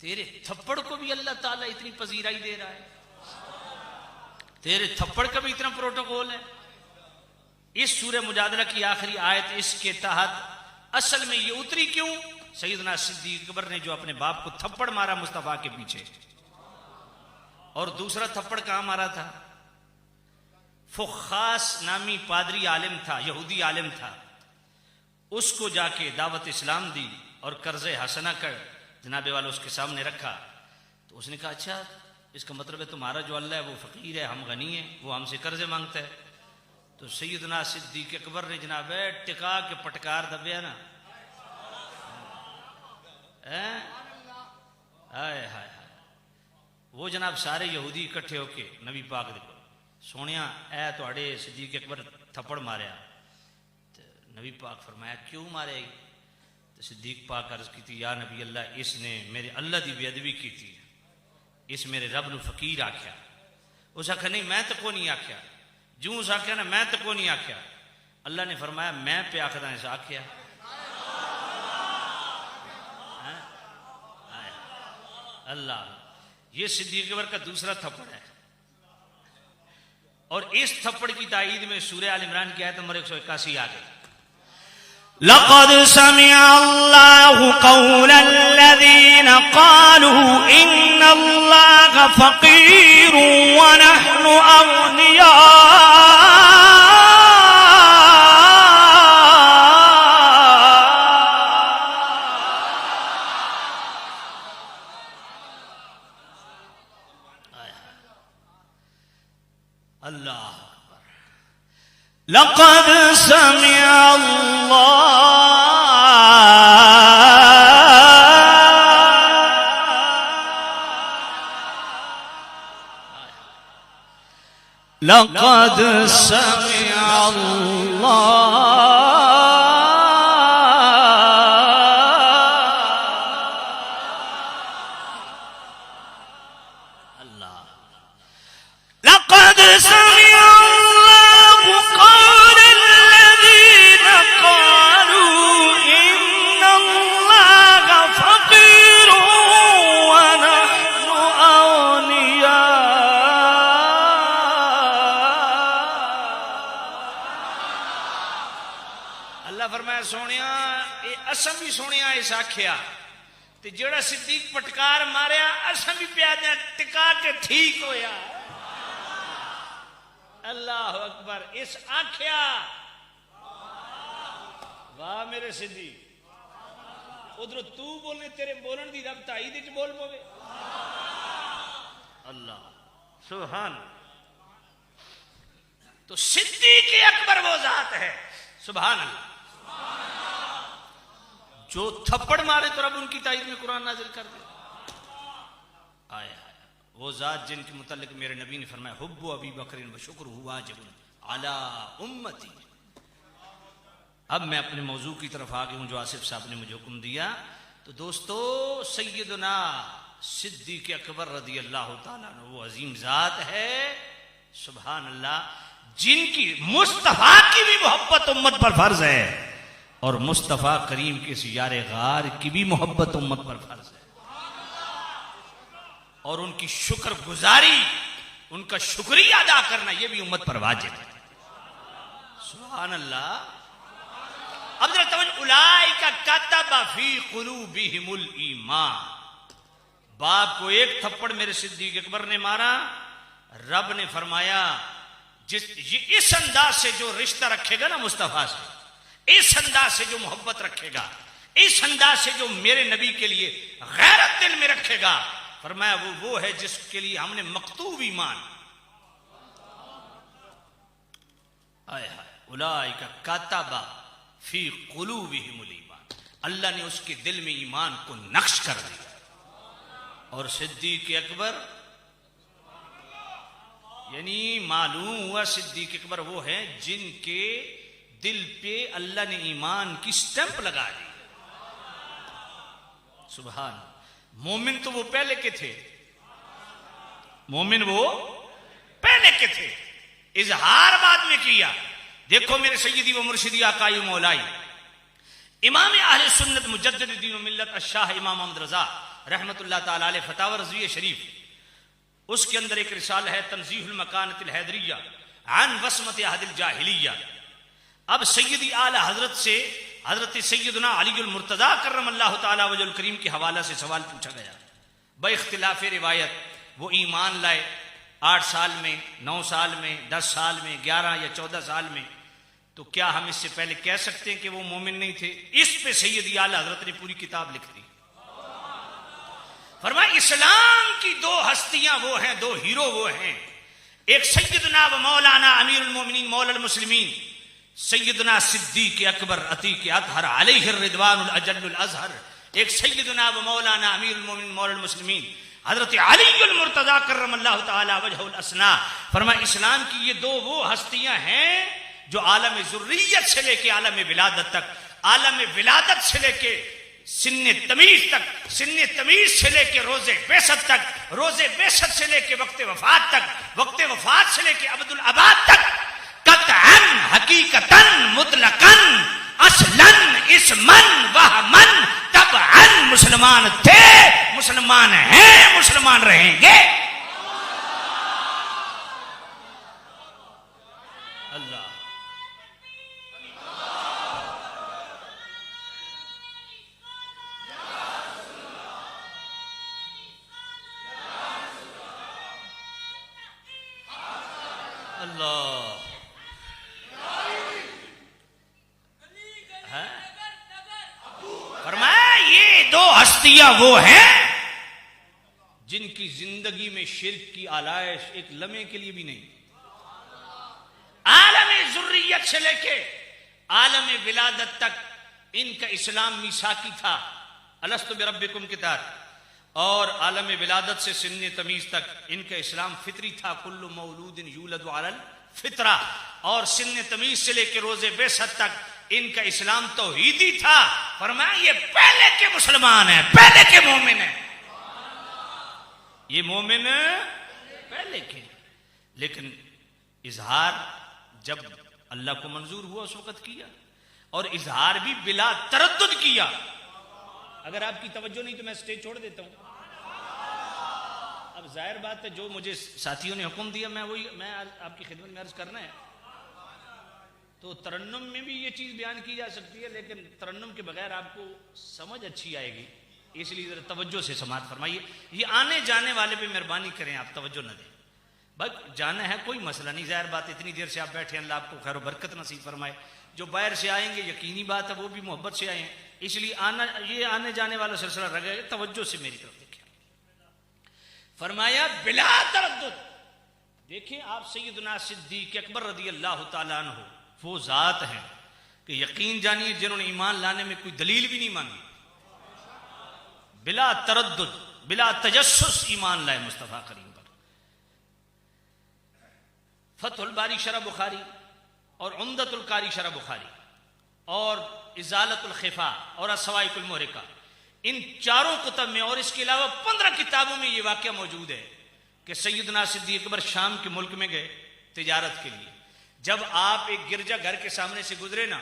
तेरे थप्पड़ को भी अल्लाह ताला इतनी पजीराई दे रहा है, तेरे थप्पड़ का भी इतना प्रोटोकॉल है। इस सूरह मुजादला की आखिरी आयत इसके तहत असल में ये उतरी क्यों? सैयदना सिद्दीक अकबर ने जो अपने बाप को थप्पड़ मारा मुस्तफा के पीछे, और दूसरा थप्पड़ कहां मारा था? फुखास नामी पादरी आलिम था, यहूदी आलिम था, उसको जाके दावत इस्लाम दी और कर्जे हसना कर जनाबे वाला उसके सामने रखा। तो उसने कहा अच्छा इसका मतलब है तुम्हारा जो अल्लाह है वो फकीर है, हम गनी है, वो हमसे कर्जे मांगता है। तो सैयदना सिद्दीक अकबर ने जनाब टिका के पटकार दबिया ना, हाय हाय हाय, वो जनाब सारे यहूदी इकट्ठे होके नबी पाक देखो सोनिया ए तुहाड़े सिद्दीक अकबर थप्पड़ मारिया। तो नबी पाक फरमाया क्यों मारे? तो सिद्दीक पाक अर्ज की थी या नबी अल्लाह, इसने मेरे अल्लाह की बेअदबी की थी, इस मेरे रब न फकीर आख्या। उस आख्या नहीं मैं तो को नहीं आख्या, जूं उस आख्या ना मैं तो को नहीं आख्या। अल्लाह ने फरमाया मैं पे आखदा इस आख्या। अल्लाह, ये सिद्दीक अकबर का दूसरा थप्पड़ है। और इस थप्पड़ की ताईद में सूरह आल इमरान की आयत नंबर 181 आ गई। लक़द समिअ अल्लाहु क़ौलल्लज़ीना क़ालू इन्नल्लाह फ़क़ीरुन व नहनु अग़निया। अल्लाह अकबर। लक़द समिअ लक़द समिअ लक़द समिअ अल्लाहु क़ौलल्लज़ीना क़ालू इन्नल्लाह फ़क़ीरुन व नहनु अग़निया। अल्लाह फरमाया सोनिया ये असम भी सोनिया इस आख्या ते जेड़ा सिद्दीक पटकार मारिया असम भी प्यादा टिका के ठीक होया। अल्लाह अकबर। इस आख्या वाह मेरे सिद्दीक, उधर तू बोलने तेरे बोलन दी रब ताई दी बोल पवे। अल्लाह सुभान। तो सिद्दीक अकबर वो जात है सुभान अल्लाह जो थप्पड़ मारे तो रब उनकी ताईद में कुरान नाजिल कर दे। आया वो जात जिनके मुतल्लिक मेरे नबी ने फरमाया हुब्बु अबी बकरिन व शुक्रुहु वाजिबुन अला उम्मती। अब मैं अपने मौजू की तरफ आ गया हूं जो आसिफ साहब ने मुझे हुक्म दिया। तो दोस्तों सैयदना सिद्दीक अकबर रज़ी अल्लाह तआला अन्हु वो अजीम जात है सुभान अल्लाह जिनकी मुस्तफा की भी मोहब्बत उम्मत पर फर्ज है और मुस्तफा करीम के सियारे गार की भी मोहब्बत उम्मत पर फर्ज है। और उनकी शुक्रगुजारी, उनका शुक्रिया अदा करना यह भी उम्मत पर वाजिब है। सुभान अल्लाह। अब जरा तवज्जो, उलाइका कतबा फी कुलूबिहिमुल ईमान। बाप को एक थप्पड़ मेरे सिद्दीक अकबर ने मारा, रब ने फरमाया इस अंदाज से जो रिश्ता रखेगा ना मुस्तफा से, इस अंदाज से जो मोहब्बत रखेगा, इस अंदाज से जो मेरे नबी के लिए गैरत दिल में रखेगा, फरमाया वो है जिसके लिए हमने मकतूब ईमान। आय हाय उलाइका कतबा फी कुलूबिहिमुल ईमान। अल्लाह ने उसके दिल में ईमान को नक्श कर दिया। और सिद्दीक अकबर यानी मालूम हुआ सिद्दीक अकबर वो है जिनके दिल पे अल्लाह ने ईमान की स्टैंप लगा दी। सुभान। मोमिन तो वो पहले के थे, मोमिन वो पहले के थे, इजहार बाद में किया। देखो मेरे सैयदी व मुर्शिदी आकाई मौलाई इमाम अहले सुन्नत मुजद्दिद दीन व मिल्लत अशाह इमाम अहमद रजा रहमतुल्लाह ताला अलैह फतावा रज़विया शरीफ, उसके अंदर एक रिसाला है तंज़ीहुल मकानतिल हैदरिया अन वस्मत अहदिल जाहिलिया। अब सैयदी आला हजरत से हजरत सैयदना अलीउल मुर्तज़ा कर्रमल्लाहु ताला वजहुल करीम के हवाला से सवाल पूछा गया बइख्तिलाफ रिवायत। वो ईमान लाए 8 साल में, 9 साल में, 10 साल में, 11 या 14 साल में, तो क्या हम इससे पहले कह सकते हैं कि वो मोमिन नहीं थे? इस पे सैयदी आला हजरत ने पूरी किताब लिख दी। फरमाया इस्लाम की 2 हस्तियां वो हैं, 2 हीरो वो हैं, एक सैयदना व मौलाना अमीरुल मोमिनीन मौलल मुस्लिमीन सैयदना सिद्दीक अकबर अतीक अतहर अलैहि रिदवानुल अजल्लुल अज़हर, एक सैयदना व मौलाना अमीरुल मोमिनीन मौलल मुस्लिमीन हजरत अलीउल मुर्तज़ा कर्रमल्लाहु ताला वजहुल असना। फरमाया इस्लाम की ये 2 वो हस्तियां हैं जो आलम ज़ुर्रियत से लेके आलम विलादत तक, आलम विलादत से लेके सिन्ने तमीज तक, सिन्ने तमीज से लेके रोजे बेसत तक, रोजे बेसत से लेके वक्ते वफात तक, वक्ते वफात से लेके अब्दुल आबाद तक, कतअन हकीकतन मुतलकन असलन इसमन वहमन तबअन मुसलमान थे, मुसलमान हैं, मुसलमान रहेंगे। अल्लाह अल्लाह फरमाया ये 2 हस्तियां वो हैं जिनकी जिंदगी में शिर्क की आलाइश एक लम्हे के लिए भी नहीं। आलम ज़ुर्रियत से लेके आलम विलादत तक इनका इस्लाम मीसाकी था, अलस्तु बिरब्बिकुम के तहत, और आलम विलादत से सिन्ने तमीज तक इनका इस्लाम फितरी था, कुल्लु मौलूदिन यूलदु अलल फितरा, और सिन्ने तमीज से लेके रोजे बेसत तक इनका इस्लाम तौहीदी था। फरमाया ये पहले के मुसलमान हैं, पहले के मोमिन हैं, ये मोमिन पहले के। लेकिन इजहार जब अल्लाह को मंजूर हुआ उस वक्त किया, और इजहार भी बिला तरद्दुद किया। अगर आपकी तवज्जो नहीं तो मैं स्टेज छोड़ देता हूं। अब जाहिर बात है जो मुझे साथियों ने हुक्म दिया मैं आपकी खिदमत में अर्ज करना है। तो तरन्नुम में भी ये चीज बयान की जा सकती है, लेकिन तरन्नुम के बगैर आपको समझ अच्छी आएगी, इसलिए जरा तवज्जो से समाअत फरमाइए। ये आने जाने वाले पे मेहरबानी करें, आप तवज्जो न दें। बस जाना है कोई मसला नहीं, जाहिर बात इतनी देर से आप बैठे हैं, अल्लाह आपको खैर बरकत नसीब फरमाए। जो बाहर से आएंगे यकीनी बात है वो भी मोहब्बत से आए हैं, इसलिए आने जाने वाला सिलसिला रह गया। तवज्जो से मेरी तरफ देखिए। फरमाया बिला तरद्दुद। देखिए आप सैयदना सिद्दीक अकबर रज़ी अल्लाह तआला अन्हु वो जात हैं कि यकीन जानिए जिन्होंने ईमान लाने में कोई दलील भी नहीं मांगी, बिला तरद्दुद बिला तजस्सुस ईमान लाए मुस्तफा करीम पर। फतहुल बारी शरह बुखारी और उम्दतुल कारी शरह बुखारी और इजालतुल खिफा और अस्सवाइकुल मुहरिका, इन 4 किताब में और इसके अलावा 15 किताबों में यह वाक़या मौजूद है कि सैयदना सिद्दीक अकबर शाम के मुल्क में गए तिजारत के लिए। जब आप एक गिरजा घर के सामने से गुजरे ना,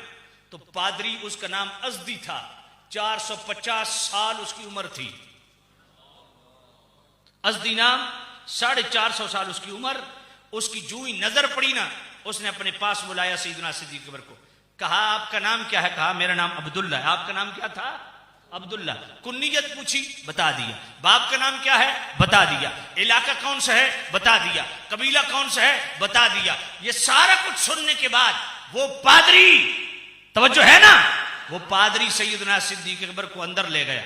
तो पादरी, उसका नाम अज़दी था, 450 साल उसकी उम्र थी। अज़दी नाम, 450 साल उसकी उम्र। उसकी जू ही नजर पड़ी ना, उसने अपने पास बुलाया सैयदना सिद्दीक अकबर को, कहा आपका नाम क्या है? कहा मेरा नाम अब्दुल्ला है। आपका नाम क्या था? अब्दुल्ला। कुन्नियत पूछी, बता दिया। बाप का नाम क्या है? बता दिया। इलाका कौन सा है? बता दिया। कबीला कौन सा है? बता दिया। ये सारा कुछ सुनने के बाद वो पादरी, तवज्जो है ना, वो पादरी सैयदना सिद्दीक अकबर को अंदर ले गया।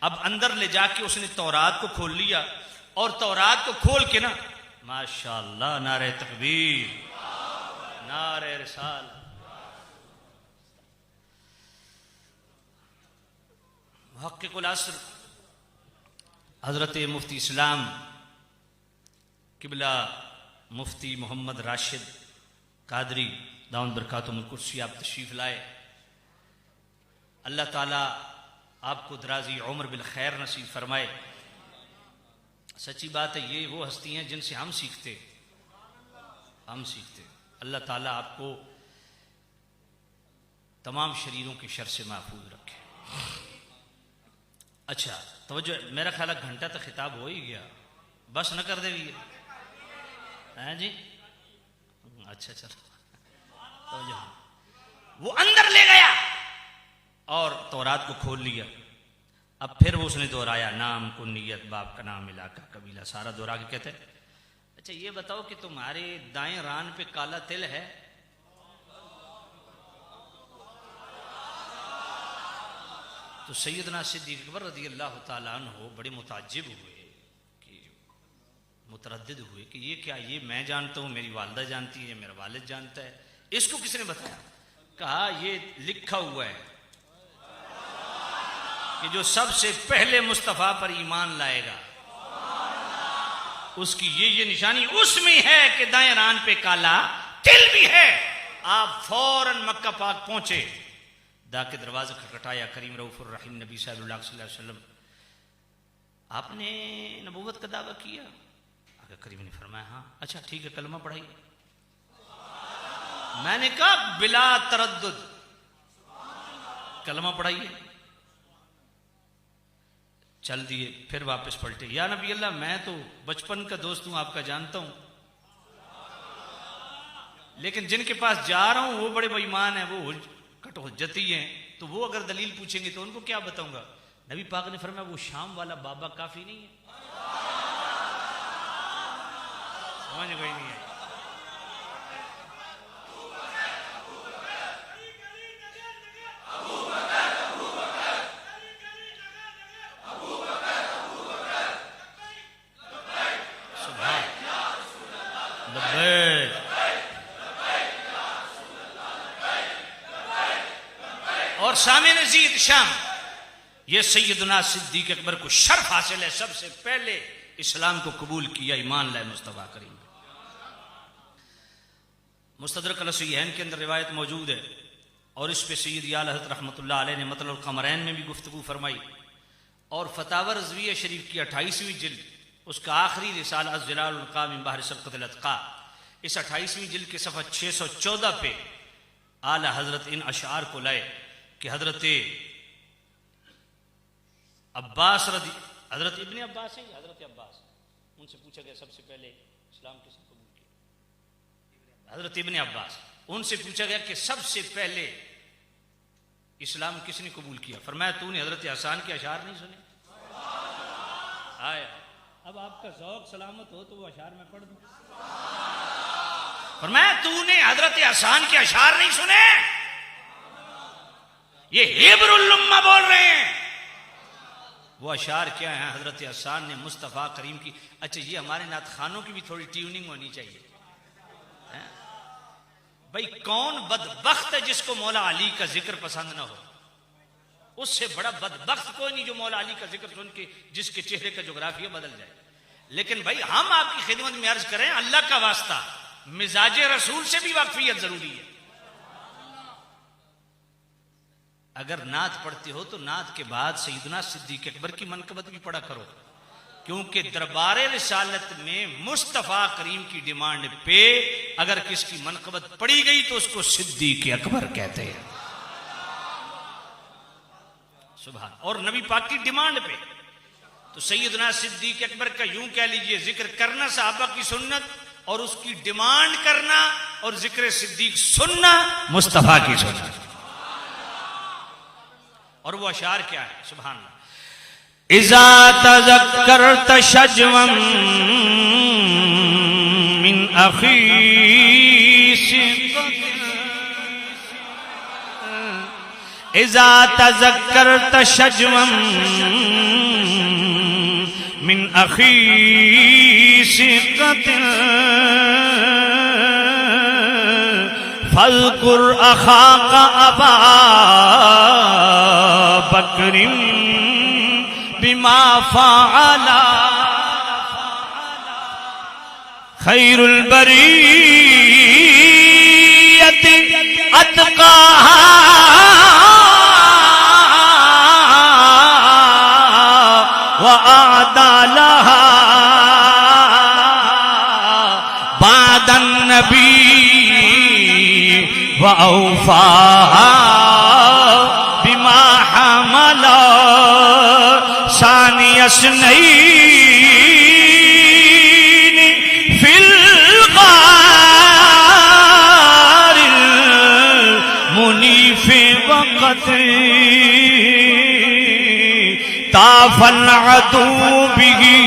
अब अंदर ले जाके उसने तौरात को खोल लिया, और तौरात को खोल के ना, माशाअल्लाह, नारे तकबीर, नारे रिसाल, मुहक्किकुल अस्र हजरत मुफ्ती इस्लाम किबला मुफ्ती मोहम्मद राशिद कादरी दाऊद बरकातुहुल कुर्सी आप तशरीफ लाए। अल्लाह ताला आपको दराजी उम्र बिल खैर नसीब फरमाए। सच्ची बात है, ये वो हस्ती हैं जिनसे हम सीखते। अल्लाह ताला आपको तमाम शरीरों के शर से महफूज रखे। अच्छा तवज्जो, मेरा ख्याल है घंटा तक खिताब हो ही गया, बस न कर देगी हैं जी? अच्छा चलो तवज्जो। रात को खोल लिया। अब फिर वो उसने दोहराया, नाम कुन्नियत, बाप का नाम, इलाका, कबीला, सारा दोहरा के कहते, अच्छा ये बताओ कि तुम्हारे दाएं रान पे काला तिल है? तो सैयदना सिद्दीक अकबर रज़ी अल्लाह ताला अन्हु बड़े मुताज्जिब हुए, कि मुतरद्दिद हुए कि ये क्या, ये मैं जानता हूँ, मेरी वालिदा जानती है, मेरा वालिद जानता है, इसको किसने बताया? कहा ये लिखा हुआ है कि जो सबसे पहले मुस्तफ़ा पर ईमान लाएगा उसकी ये निशानी उसमें है कि दाएं रान पे काला तिल भी है। आप फौरन मक्का पाक पहुंचे, दा के दरवाजा खटखटाया, करीम रऊफुर रहीम नबी सल्लल्लाहु अलैहि वसल्लम, आपने नबूवत का दावा किया? आका करीम ने फरमाया हाँ। अच्छा ठीक है, कलमा पढ़ाइए। मैंने कहा बिला तरद्दुद कलमा पढ़ाइए। चल दिए, फिर वापस पलटे, या नबी अल्लाह मैं तो बचपन का दोस्त हूं, आपका जानता हूं, लेकिन जिनके पास जा रहा हूं वो बड़े बेईमान है, वो कटहुज्जती हैं, तो वो अगर दलील पूछेंगे तो उनको क्या बताऊंगा? नबी पाक ने फरमाया वो शाम वाला बाबा काफी नहीं है। समझ गई नहीं है? और सामे नज़ीर शाम, ये सैयदना सिद्दीक अकबर को शर्फ हासिल है, सबसे पहले इस्लाम को कबूल किया, ईमान लाए मुस्तफ़ा करीम। मुस्तदरक अल-सहीहैन के अंदर रिवायत मौजूद है और इस पे सैयद आला हज़रत रहमतुल्लाह अलैह ने मतलुल क़मरैन में भी गुफ्तगू फरमाई, और फतावा रज़विया शरीफ की 28वीं जिल्द, उसका आखिरी रिसाला अज़्ज़िलालुल अल्क़ा मिन बहर सबक़तिल अत्क़ा, इस 28वीं जिल्द के सफ़ा 614 पे आला हज़रत इन अशार को लाए कि हज़रत अब्बास रज़ी, हज़रत इब्ने अब्बास हैं, हज़रत अब्बास, उनसे पूछा गया सबसे पहले इस्लाम किसने कबूल किया? हज़रत इब्ने अब्बास, उनसे पूछा गया कि सबसे पहले इस्लाम किसने कबूल किया? फरमाया तूने हज़रत हसन के अशार नहीं सुने? आया, अब आपका ज़ौक़ सलामत हो तो वो अशार में पढ़ दूं। फरमाया तूने हज़रत हसन के अशार नहीं सुने? ये हिब्रुल उम्मा बोल रहे हैं। वो अशार क्या है? हजरत हसन ने मुस्तफ़ा करीम की, अच्छा ये हमारे नात खानों की भी थोड़ी ट्यूनिंग होनी चाहिए है? भाई कौन बदबख्त है जिसको मौला अली का जिक्र पसंद ना हो? उससे बड़ा बदबख्त कोई नहीं जो मौला अली का जिक्र सुन के जिसके चेहरे का जोग्राफिया बदल जाए। लेकिन भाई हम आपकी खिदमत में अर्ज करें, अल्लाह का वास्ता, मिजाज रसूल से भी वाकफियत जरूरी है। अगर नात पढ़ते हो तो नात के बाद सैयदना सिद्दीक अकबर की मनकबत भी पढ़ा करो, क्योंकि दरबारे रिसालत में मुस्तफ़ा करीम की डिमांड पे अगर किसकी मनकबत पढ़ी गई तो उसको सिद्दीक अकबर कहते हैं। सुभान। और नबी पाक की डिमांड पे तो सैयदना सिद्दीक अकबर का यूं कह लीजिए जिक्र करना सहाबा की सुन्नत, और उसकी डिमांड करना और जिक्र सिद्दीक सुनना मुस्तफ़ा की सुन्नत। और वो अशार क्या है? सुभान अल्लाह। इज़ा तज़क्करत शज्वम मिन अखीस, इज़ा तज़क्करत शज्वम मिन अखीस क़त्ल फज़कुर अख़ाका अबा बकरिम बिमा फ़अला खैरुल बरिय्यति अत्क़ाहा व अअदलहा बादन नबी व औफ़ाहा बिमा हमला सानी अस्नैन फिल गारिल मुनीफ़ वक़्त ताफल अदू बिही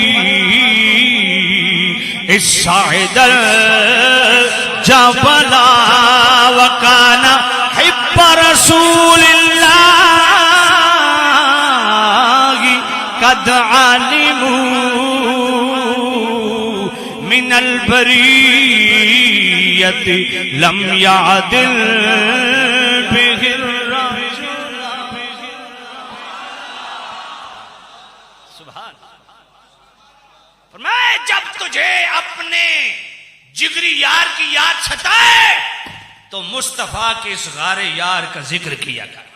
इस्साइदल जबला वकाना हिब्ब रसूलिल्लाह कद आलिमू मिनल बरीयत लम यादिल बिहिर सुभान। फरमाए जब तुझे अपने जिगरी यार की याद सताए तो मुस्तफा के इस गारे यार का जिक्र किया कर।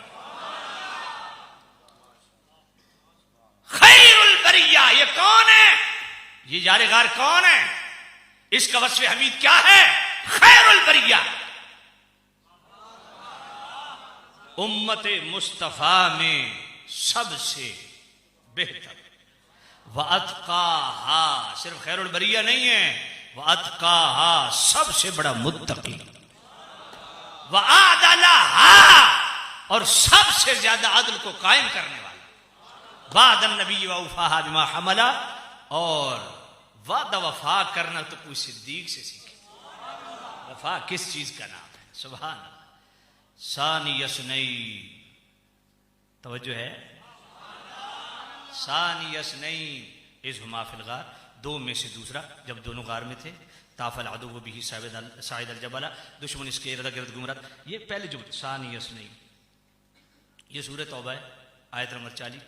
खैरुल बरिया ये कौन है? ये यार गार कौन है? इसका वस्फ़ हमीद क्या है? खैरुल बरिया उम्मत मुस्तफा में सबसे बेहतर। वअत्काहा सिर्फ खैरुल बरिया नहीं है, वअत्काहा सबसे बड़ा मुत्तकी। वअदलहा और सबसे ज्यादा अदल को कायम करने वाला। बादन नबी वफ़ाहा बिमा हमला और वादा वफा करना तो कोई सिद्दीक से सीखे। वफा किस चीज का नाम है? सुभान। सानी यसनई तवज्जो है। सानी यसनई इज़ हुमा फिल गार दो में से दूसरा जब दोनों गार में थे। ताफल अदू बिही साइद अल जबला दुश्मन इसके इर्द गिर्द गुमराह। ये पहले जो सानी यसनई ये सूरह तौबा है आयत नंबर 40।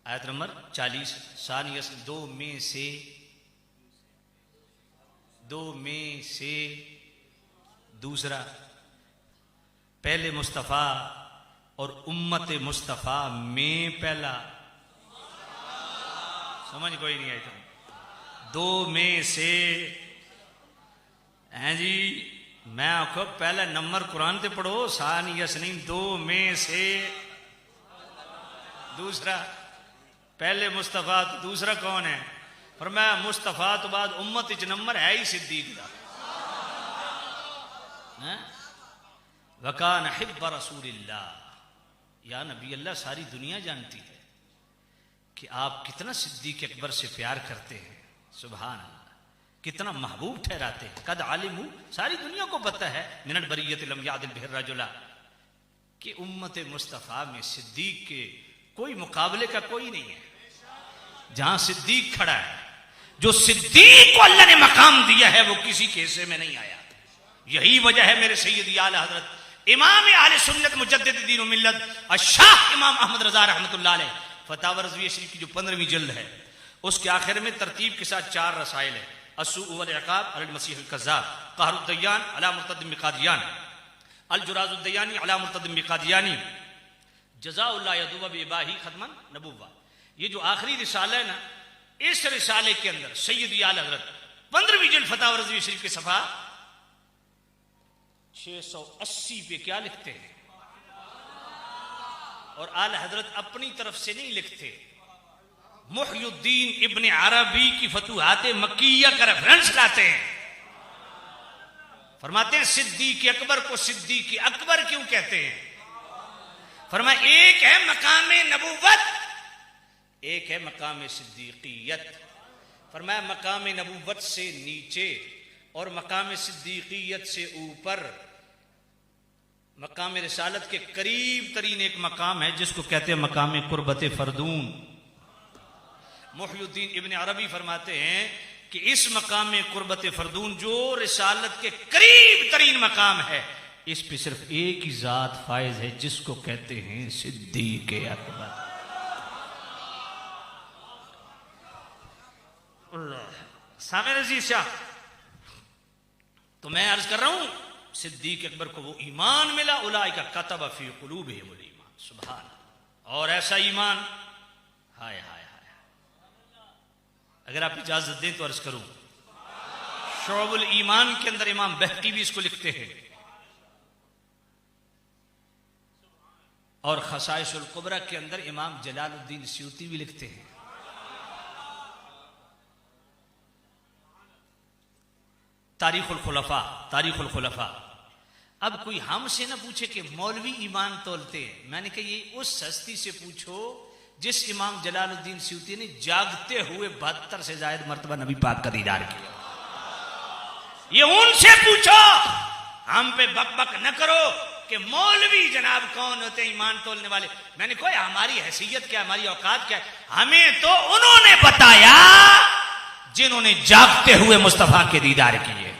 आयत नंबर 40 सानी यसनई दो में से दूसरा। पहले मुस्तफ़ा और उम्मत मुस्तफ़ा में पहला। समझ कोई नहीं आई तो दो में से हैं जी। मैं आपको पहला नंबर कुरान से पढ़ो। सानी यसनई दो में से दूसरा। पहले मुस्तफ़ा तो दूसरा कौन है? फरमाया मुस्तफ़ा तो बाद उम्मत इच नंबर है ही सिद्दीक दा। वकान हिब्ब रसूलिल्लाह या नबी अल्लाह सारी दुनिया जानती है कि आप कितना सिद्दीक अकबर से प्यार करते हैं। सुभान अल्लाह कितना महबूब ठहराते हैं। कद आलिमू सारी दुनिया को पता है मिनल बरियत लम यादिल बिहिर रजुला कि उम्मत मुस्तफ़ा में सिद्दीक के कोई मुकाबले का कोई नहीं है। जहां सिद्दीक खड़ा है, जो सिद्दीक को अल्लाह ने मकाम दिया है वो किसी के हिस्से में नहीं आया। यही वजह है मेरे सैयदी आला हजरत इमाम आले सुन्नत मुजद्दिद दीन व मिल्लत अशाह इमाम अहमद रजा रहमतुल्लाह अलैह फतावा रज़विया शरीफ की जो 15वीं जिल्द है उसके आखिर में तरतीब के साथ 4 रसाइल है। अस्सूअ वल इक़ाब अल मसीह अल कज़्ज़ाब, क़हरुद दय्यान अला मुर्तदिम बिक़ादियान, अल जुराजुद दय्यानी अला मुर्तदिम बिक़ादियानी, जज़ाउल्लाह यदुब बिबाही खत्मन नबुव्वा। ये जो आखिरी रिसाला है ना, इस रिसाले के अंदर सैयदी आला हज़रत 15वीं जिल्द फतावा रज़विया शरीफ के सफ़ा 680 पे क्या लिखते हैं? और आला हजरत अपनी तरफ से नहीं लिखते, मुहय्युद्दीन इब्न अरबी की फतूहात मक्किया का रेफरेंस लाते हैं। फरमाते हैं सिद्दीक अकबर को सिद्दीक अकबर क्यों कहते हैं? फरमाया एक है मकामे नबूवत, एक है मकामे सिद्दीकियत। फरमाया मकामे नबूवत से नीचे और मकामे सिद्दीकियत से ऊपर मकाम रिसालत के करीब तरीन एक मकाम है जिसको कहते हैं मकाम कुर्बत फरदून। मुहय्युद्दीन इब्न अरबी फरमाते हैं कि इस मकाम कुर्बत फरदून जो रिसालत के करीब तरीन मकाम है, इस पे सिर्फ एक ही जात फायज है जिसको कहते हैं सिद्दीक अकबर। सामने अजीज शाह, तो मैं अर्ज कर रहा हूं सिद्दीक अकबर को वो ईमान मिला, उलाइका कतब फी कुलूबिहिमुल ईमान। सुभान। और ऐसा ईमान, हाय हाय हाय, अगर आप इजाजत दें तो अर्ज करूं, शोबुल ईमान के अंदर इमाम बहकी भी इसको लिखते हैं और खसाइसुल कुबरा के अंदर इमाम जलालुद्दीन स्यूती भी लिखते हैं। तारीखुल खुलफा। अब कोई हमसे ना पूछे कि मौलवी ईमान तोलते हैं, मैंने कहा ये उस हस्ती से पूछो जिस इमाम जलालुद्दीन स्यूती ने जागते हुए 72 से ज्यादा मर्तबा नबी पाक का दीदार किया। ये उनसे पूछो, हम पे बकबक न करो कि मौलवी जनाब कौन होते हैं ईमान तोलने वाले। मैंने कहा हमारी हैसियत क्या, हमारी औकात क्या है? हमें तो उन्होंने बताया जिन्होंने जागते हुए मुस्तफा के दीदार किए।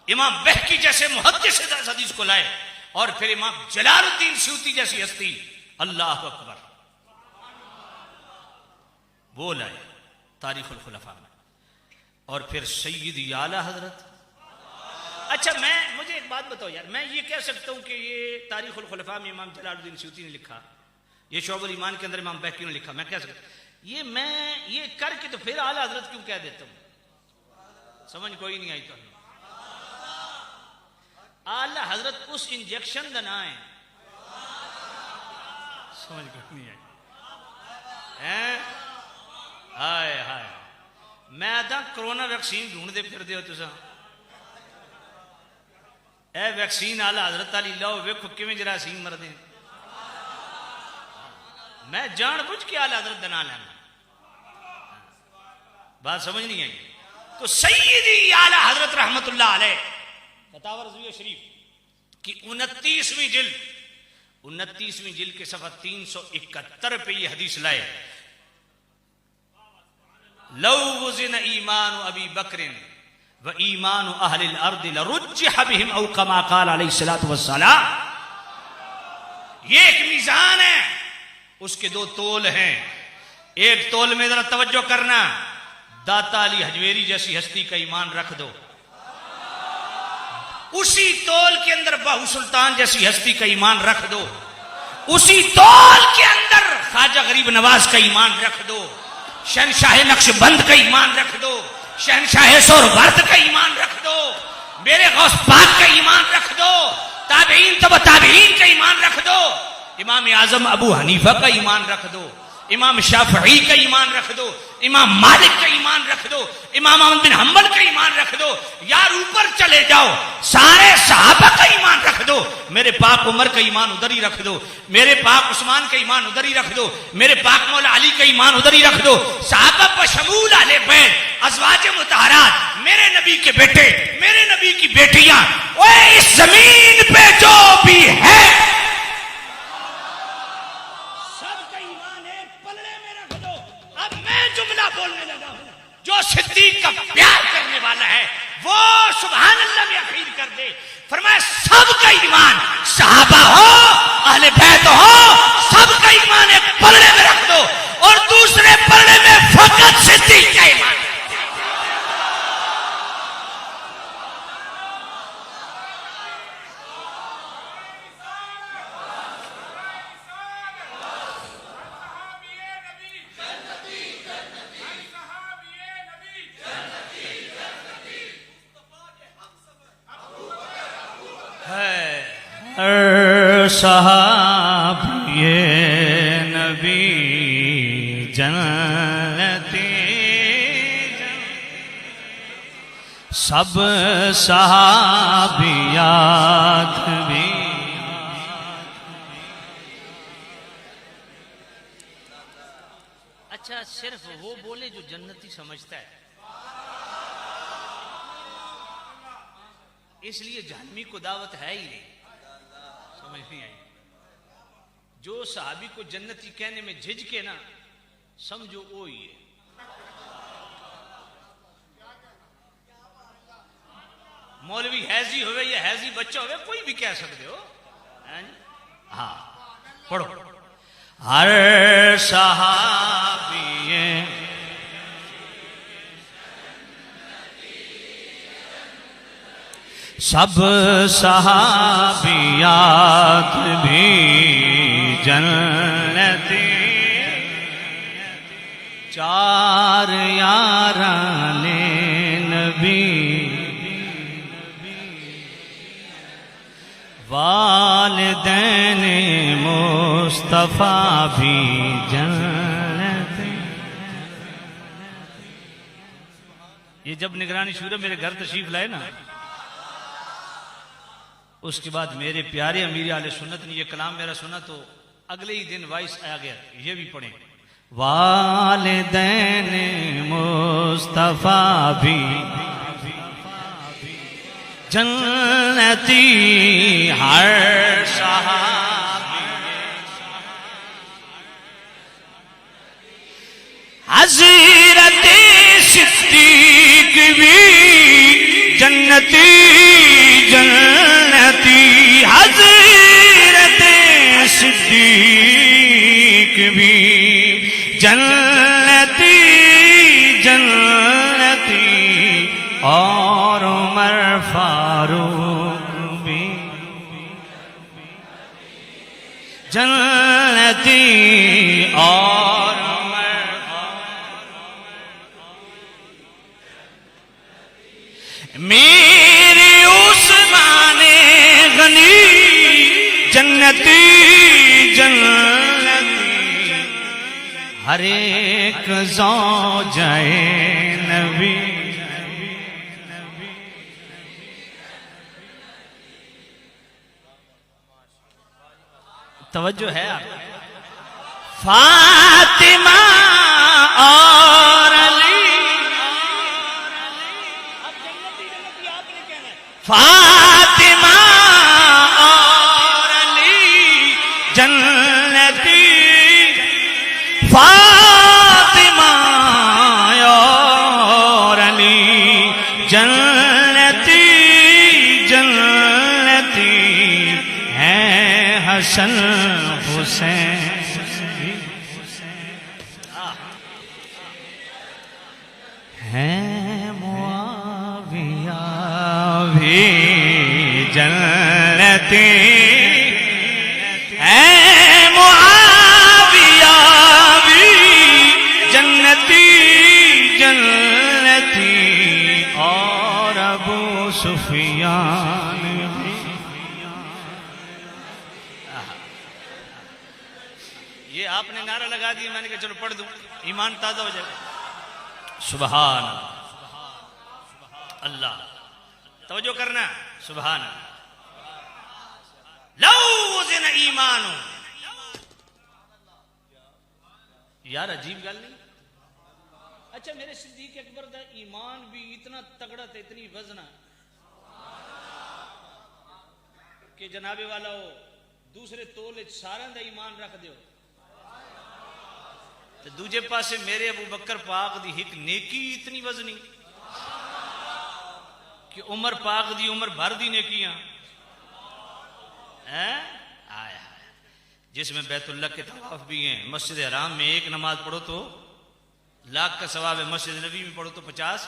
इमाम बहकी जैसे मुहद्दिस हदीस को लाए और फिर इमाम जलालुद्दीन स्यूती जैसी हस्ती, अल्लाह अकबर, वो लाए तारीखुल खुलफा में। और फिर सैयद आला हजरत। अच्छा मुझे एक बात बताओ यार, मैं ये कह सकता हूं कि ये तारीखुल खुलफा में इमाम जलालुद्दीन स्यूती ने लिखा, ये शोबुल ईमान के अंदर इमाम बहकी ने लिखा, मैं कह सकता मैं ये करके तो फिर आला हजरत क्यों कह देता हूं? समझ कोई नहीं आई तो। आला हजरत उस इंजेक्शन का ना है, समझ कोई नहीं आई है? हाय हाय, मैं तो कोरोना वैक्सीन ढूंढते फिरते हो तुसा। ए वैक्सीन आला हजरत अली लो, वेखो किवें जरासीम मरदे। मैं जानबूझ के आला हजरत का नाम लेना, बात समझ नहीं आई। तो सैयदी आला हजरत रहमतुल्लाह अलैह फतावा रज़विया शरीफ की 29वीं जिल्द के सफा 371 पे ये हदीस लाए, लौ वज़िन ईमान अबी बकरिन व ईमान अहलिल अर्द लरुज्जिह बिहिम औ कमा क़ाल अलैहिस्सलातु वस्सलाम। ये एक मीज़ान है, उसके 2 तोल हैं। एक तोल में जरा तवज्जो करना, दाता अली हजवेरी जैसी हस्ती का ईमान रख दो। उसी तोल के अंदर बाहू सुल्तान जैसी हस्ती का ईमान रख दो। उसी तोल के अंदर ख्वाजा गरीब नवाज का ईमान रख दो। शहनशाह नक्शबंद का ईमान रख दो। शहनशाह सोहरवर्द का ईमान रख दो। मेरे गौस पाक का ईमान रख दो। ताबईन तबा ताबईन का ईमान रख दो। इमाम आजम अबू हनीफा का ईमान रख दो। इमाम शाफई का ईमान रख दो। इमाम मालिक का ईमान रख दो। इमाम अहमद बिन हम्बल का ईमान रख दो। यार ऊपर चले जाओ, सारे सहाबा का ईमान रख दो। मेरे पाक उमर का ईमान उधर ही रख दो। मेरे पाक उस्मान का ईमान उधर ही रख दो। मेरे पाक मौला अली का ईमान उधर ही रख दो। सहाबा बशमूल आले बैत, अज़वाज मुतहरात, मेरे नबी के बेटे, मेरे नबी की बेटियां, ओए इस जमीन पे जो भी है जुमला बोलने लगा हूं। जो सिद्दीक का प्यार करने वाला है वो सुभान अल्लाह में अखीर कर दे। फरमाया सबका ईमान, सहाबा हो, अहले बैत हो, सबका ईमान एक पलड़े में रख दो और दूसरे पलड़े में फकत सिद्दीक का ईमान। सहाबिए नबी जन्नती, सब सहाबियात भी। अच्छा, सिर्फ वो बोले जो जन्नती समझता है, इसलिए जहन्नमी को दावत है ही नहीं। समझ नहीं आई? जो सहाबी को जन्नती कहने में झिझके ना, समझो वो ही है। मौलवी हैजी होवे या हैजी बच्चा होवे, कोई भी कह सकते हो। हाँ पढ़ो। हर सहाबिए सब सहाबियात भी जन्नती, चार याराने नबी, वालिदैन मुस्तफा भी जन्नती। ये जब निगरानी शूरा मेरे घर तशरीफ लाए ना, उसके बाद मेरे प्यारे अमीर आले सुन्नत ने ये कलाम मेरा सुना तो अगले ही दिन 22 आ गया, ये भी पढ़े। वालिदैन मुस्तफा भी जन्नती हर सहाबी, हज़रत सिद्दीक़ भी जन्नती जन्नती, हज़रत सिद्दीक़ भी जन्नती जन्नती, और उमर फारूक भी जन्नती, और उमर मेरे उस्माने गनी जन्नती जन्नती, हर एक ज़ौजाए नबी। तवज्जो है आप। फातिमा और अली, फातिमा और अली जन्नती, फातिमा और अली जन्नती जन्नती, है हसन हुसैन है मुआविया भी जन्नती, है मुआविया भी जन्नती जन्नती, और अबू सुफियान भी। ये आपने नारा लगा दिया, मैंने कहा चलो पढ़ दूं, ईमान ताजा हो जाएगा। सुभान अल्लाह, तवज्जो करना, सुभान लौज़िन ईमान। यार अजीब गल नहीं। अच्छा मेरे सिद्दीक अकबर का ईमान भी इतना तगड़ा था, इतनी वजना कि जनाबे वाला हो दूसरे तोले सारा का ईमान रख दो, तो दूजे पासे मेरे अबू बकर पाक दी हिक नेकी इतनी वजनी कि उमर पाक दी उमर भर दी नेकियां हैं। आया जिसमें बैतुल्लाह के तवाफ भी हैं, मस्जिद हराम में एक नमाज पढ़ो तो लाख का सवाब है, मस्जिद नबी में पढ़ो तो 50,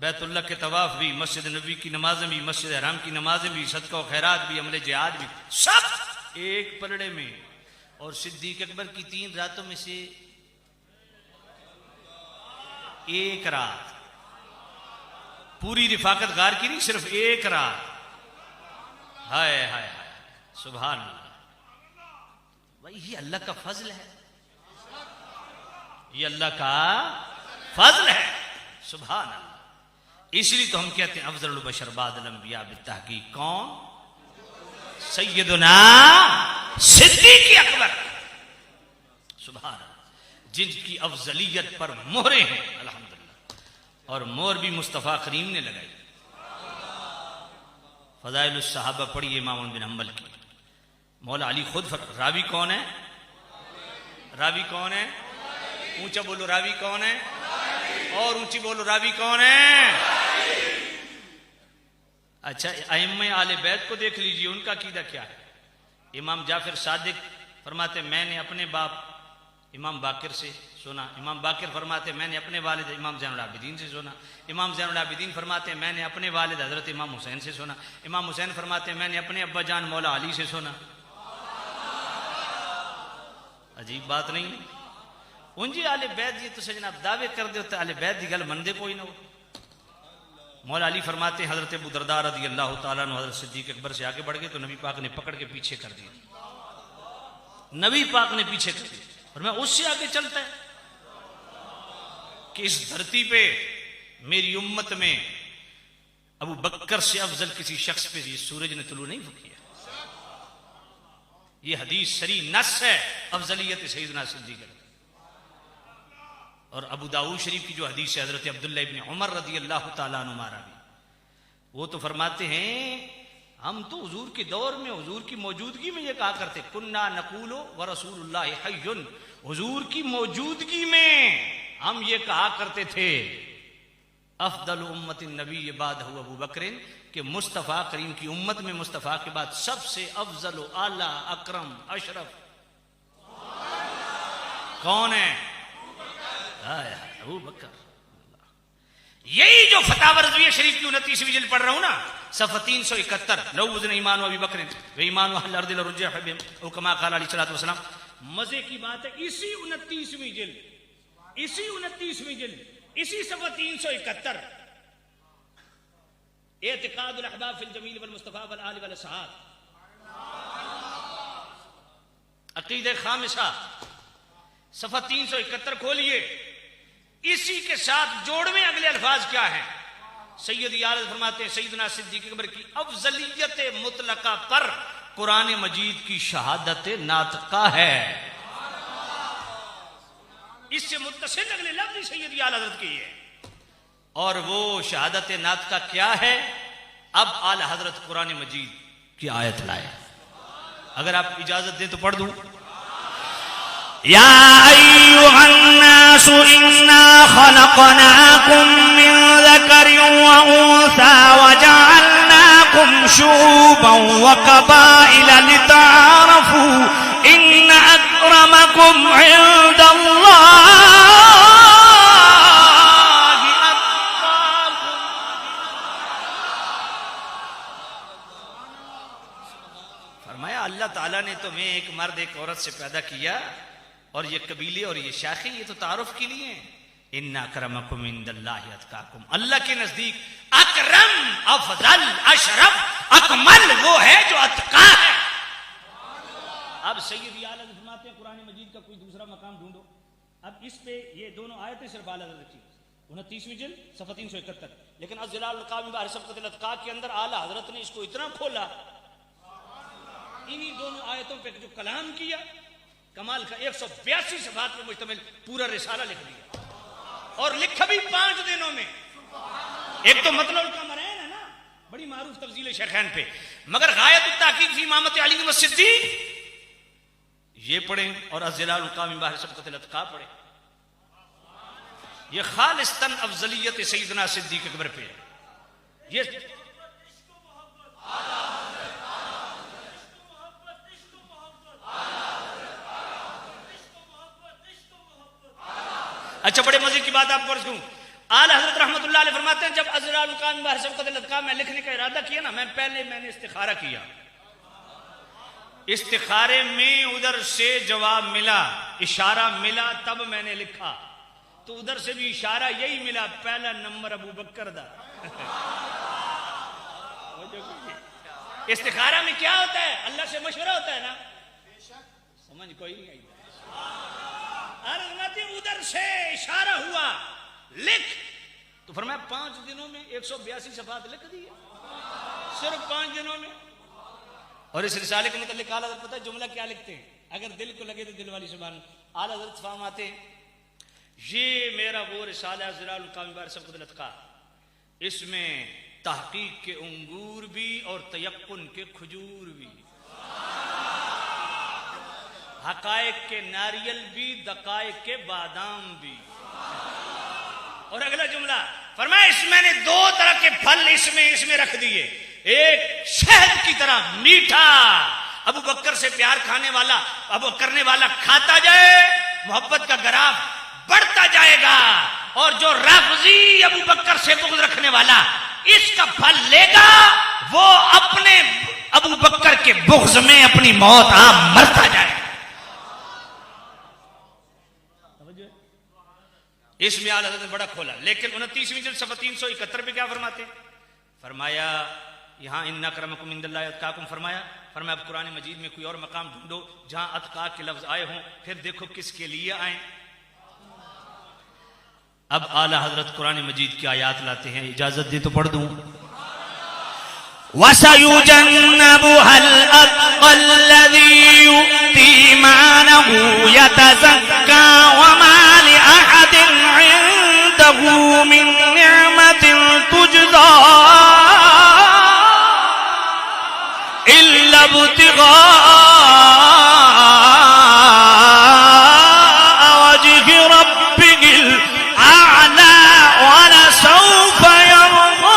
बैतुल्लाह के तवाफ भी, मस्जिद नबी की नमाजें भी, मस्जिद हराम की नमाजें भी, सदका और खैरात भी, अमले जिहाद भी, सब एक पलड़े में। और सिद्दीक अकबर की 3 रातों में से एक रात पूरी रिफाकत गार की नहीं, सिर्फ एक रात। हाय हाय हाय, सुभान अल्लाह। भाई ये अल्लाह का फजल है, ये अल्लाह का फजल है, सुभान अल्लाह। इसलिए तो हम कहते हैं अफजलुल बशर बादल अंबिया बित्तहकीक कौन? सैयदुना सिद्दीक अकबर, सुभान अल्लाह, जिनकी अफजलियत पर मोहरे हैं अल्हम्दुलिल्लाह, और मोहर भी मुस्तफ़ा करीम ने लगाई। फ़ज़ाइलुस सहाबा पढ़िए इमाम बिन हम्बल की। मौला अली खुद रावी कौन है? रावी कौन है? ऊंचा बोलो रावी कौन है? और ऊंची बोलो रावी कौन है? अच्छा अइम्मे आले बैत को देख लीजिए, उनका कीदा क्या है। इमाम जाफर सादिक फरमाते मैंने अपने बाप इमाम बाकिर से सुना। इमाम बाकिर फरमाते मैंने अपने वालिद इमाम ज़ैनुल आबिदीन से सुना। इमाम ज़ैनुल आबिदीन फरमाते मैंने अपने वालिद हज़रत इमाम हुसैन से सुना। इमाम हुसैन फरमाते मैंने अपने अब्बा जान मौला अली से सुना। अजीब बात नहीं। उंजी आले बैत जी तो जनाब दावे कर दे, आले बैत की गल मनदे कोई ना हो। मौला अली फरमाते हजरत अबू दरदा रज़ी अल्लाह तआला अन्हु हजरत सिद्दीक अकबर से आगे बढ़ गए तो नबी पाक ने पकड़ के पीछे कर दिया। नबी पाक ने पीछे कर दिया और मैं उससे आगे चलता है कि इस धरती पे मेरी उम्मत में अबू बकर से अफजल किसी शख्स पे ये सूरज ने तुलू नहीं किया। ये हदीस शरी नस है अफजलियत सैयदना सिद्दीक। और अबू दाऊद शरीफ की जो हदीस है हजरत अब्दुल्लाह इब्न उमर रदी अल्लाह तआला अन्हुमा भी, वो तो फरमाते हैं हम तो हुजूर के दौर में हुजूर की मौजूदगी में ये कहा करते कुन्ना नकूलो व रसूलुल्लाह हय्युन, हुजूर की मौजूदगी में हम ये कहा करते थे अफदल उम्मतिन नबी बाद हुआ अबू बकरिन, कि मुस्तफ़ा करीम की उम्मत में मुस्तफ़ा के बाद सबसे अफजल आला अकरम अशरफ कौन है? अबू बकर। यही जो फतावा रज़विया शरीफ की 29वीं जिल्द पढ़ रहा हूं ना, सफ़ा 371, लौज़न ईमान अबी बकर व ईमान अहल अर्द रुज्जा हबिम ओ कमा क़ाल अलैहि वसल्लम। मजे की बात है इसी 29वीं जिल्द, इसी सफ़ा 371 एतिक़ादुल अहबाब फिल जमील वल मुस्तफ़ा वल आल वल असहाब, अक़ीदा खामिसा, सफ़ा 371 खोलिए। इसी के साथ जोड़वें अगले अल्फाज क्या है? सैयद याद फरमाते हैं सैयदना सिद्दीक़ अकबर की अफजलियत मुतलका पर कुरान मजीद की शहादत नातका है। इससे मुत्तसिल अगले लफ्ज़ सैयद याद हज़रत की है। और वो शहादत नातका क्या है? अब आला हजरत कुरान मजीद की आयत लाए। अगर आप इजाजत दें तो पढ़ दूं। या अय्युहन्नासु इन्ना खलक़नाकुम मिन ज़करिन व उन्सा व जअलनाकुम शुअबन व क़बाइला लितअरफू इन्न अक्रमकुम इंदल्लाहि अत्क़ाकुम। फरमाया अल्लाह ताला ने तुम्हें एक मर्द एक औरत से पैदा किया और ये कबीले और ये शाखी ये तो तारुफ के लिए हैं। इन्ना अक्रमकुम इंदल्लाहि अत्क़ाकुम, अल्लाह के नजदीक अकरम अफजल अशरफ अकमल वो है जो अत्का है। अब सैयद आला फरमाते हैं कुरान मजीद का कोई दूसरा मकाम ढूंढो। अब इस पे ये दोनों आयतें सिर्फ आला हज़रत की 29वीं जिल्द सफ़ा 371, लेकिन अज़्ज़लाल क़ाइम बहरसबक़तिल अत्क़ा के अंदर आला हज़रत ने इसको इतना खोला, इन्हीं दोनों आयतों पे जो कलाम किया, कमाल का 182 सफ़हात पे मुश्तमिल पूरा रिसाला लिख दिया और लिखा भी 5 दिनों में। एक तो मतलब का मरैन है ना, बड़ी मारूफ तफसील शेखैन पे, मगर गायत तहकीक फी इमामत अली व सिद्दीक ये पढ़े और अज़्ज़लाल क़ाइम बहरसबक़तिल अत्क़ा पढ़े। ये खालिस्तन अफजलियत सैयदना सिद्दीक अकबर पे है। ये अच्छा बड़े मजे की बात आपको अर्ज़ करूं, आला हज़रत रहमतुल्लाह अलैह फरमाते हैं जब अज़्ज़लाल क़ाइम बहरसबक़तिल अत्क़ा में लिखने का इरादा किया ना, मैंने इस्तिखारा किया। इस्तिखारे में उधर से जवाब मिला, इशारा मिला, तब मैंने लिखा। तो उधर से भी इशारा यही मिला, पहला नंबर अबू बकर दा। इस्तिखारा में क्या होता है? अल्लाह से मशवरा होता है ना, समझ कोई नहीं आई। उधर से इशारा हुआ लिख, तो फरमाया 5 दिनों में 182 सफ़हात लिख दिए, सिर्फ 5 दिनों में। और इस रिसाले के मतलब आला हज़रत पता है जुमला क्या लिखते हैं? अगर दिल को लगे तो दिल वाली जुबान। आला हज़रत फरमाते हैं ये मेरा वो रिसाला अज़्ज़लाल क़ाइम बहरसबक़तिल अत्क़ा, इसमें तहकीक के अंगूर भी और तयक्कुन के खजूर भी, हकायक के नारियल भी, दकायक के बादाम भी। और अगला जुमला फरमाया इसमें मैंने 2 तरह के फल इसमें रख दिए, एक शहद की तरह मीठा, अबू बकर से प्यार करने वाला खाता जाए, मोहब्बत का ग्राफ बढ़ता जाएगा, और जो राफ़ज़ी अबू बकर से बुग़्ज़ रखने वाला इसका फल लेगा, वो अपने अबू बकर के बुग़्ज़ में अपनी मौत आप मरता जाएगा। इसमें आला हज़रत ने बड़ा खोला। लेकिन 29वीं जिल्द सफ़ा 371 पे क्या फरमाते? फरमाया यहाँ इन्ना अक्रमकुम इंदल्लाहि अत्क़ाकुम, फरमाया अब कुरान मजीद में कोई और मकाम ढूंढो जहां अत्क़ा के लफ्ज आए हों, फिर देखो किसके लिए आए। अब आला हजरत कुरान मजीद की आयात लाते हैं, इजाजत दे तो पढ़ दूं। वसयुजन्नबुहल अत्क़ल्लज़ी यु'ती मालहु यतज़क्का वमा लिअहदिन इंदहु मिन निअमतिन तुजज़ा इल्ला इब्तिग़ाअ वजहि रब्बिहिल आ'ला वलसौफ यर्ज़ा।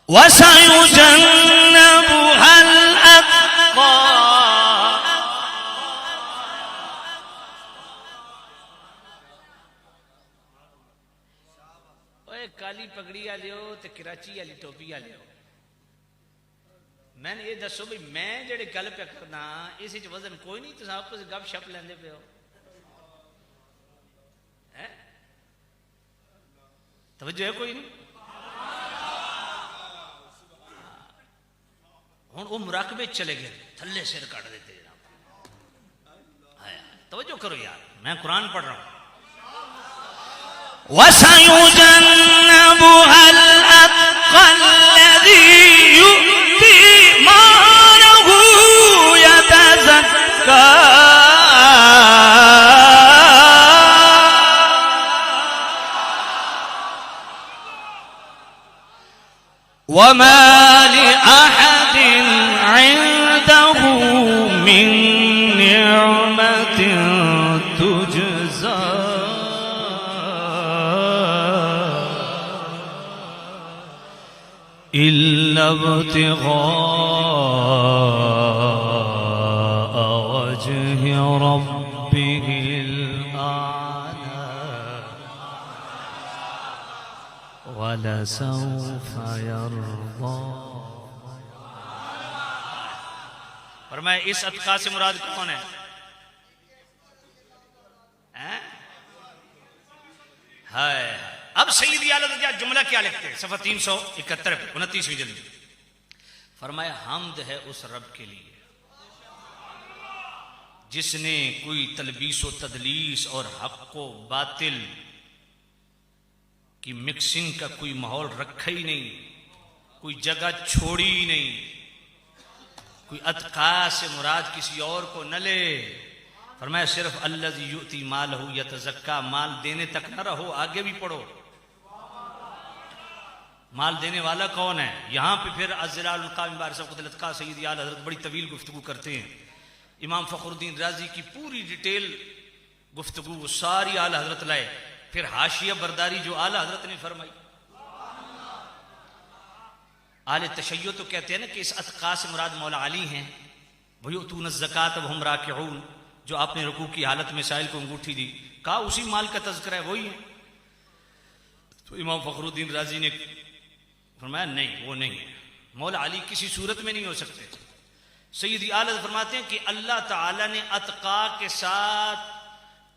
वसयुजन्नबुहल अत्क़ा। काली पगड़ी लियो ते कराची वाली टोपी लियो। मैंने ये दसो भी मैं जेड़े गल पे करना इस वजन कोई नहीं, तुम आपस गप शप लेंदे पे हो है? तवज्जो है कोई नहीं? हुण वो मुराकबे चले गए, थल्ले सिर काट देते जनाब। तवज्जो करो यार, मैं कुरान पढ़ रहा हूं। वसयुजन्नबुहल अत्क़ल्लज़ी यु'ती मालहु यतज़क्का वमा लिअहदिन इंदहु मिन निअमतिन तुजज़ा इल्ला इब्तिग़ाअ वजहि रब्बिहिल आ'ला वलसौफ यर्ज़ा। फरमाया इस अत्क़ा से मुराद कौन है? हाय अब सैयदी आला जुमला क्या लिखते हैं सफ़ा 371 पे 29वीं जल्दी। फरमाया हम्द है उस रब के लिए जिसने कोई तलबीस व तदलीस और हक व बातिल की मिक्सिंग का कोई माहौल रखा ही नहीं, कोई जगह छोड़ी ही नहीं, कोई अत्क़ा से मुराद किसी और को न ले। फरमाया सिर्फ अल्लज़ी यु'ती मालहु यतज़क्का, माल देने तक न रहो, आगे भी पढ़ो माल देने वाला कौन है। यहां पे फिर अज़्ज़लालुल क़ाइम बारिज़ सैयदी आला हज़रत बड़ी तवील गुफ्तगू करते हैं। इमाम फ़खरुद्दीन राज़ी की पूरी डिटेल गुफ्तगू वो सारी आला हज़रत लाए, फिर हाशिया बरदारी जो आला हज़रत ने फरमाई। आले तशय्यो तो कहते हैं ना कि इस अत्क़ा से मुराद मौला अली हैं। वयुतून ज़कात वहुम राकिऊन, जो आपने रुकू की हालत में साहिल को अंगूठी दी, कहा उसी माल का तज़किरा है, वही है। तो इमाम फ़खरुद्दीन राज़ी ने फरमाया नहीं, वो नहीं है, मौला अली किसी सूरत में नहीं हो सकते। सैयदी आला फरमाते हैं कि अल्लाह ताला ने अत्क़ा के साथ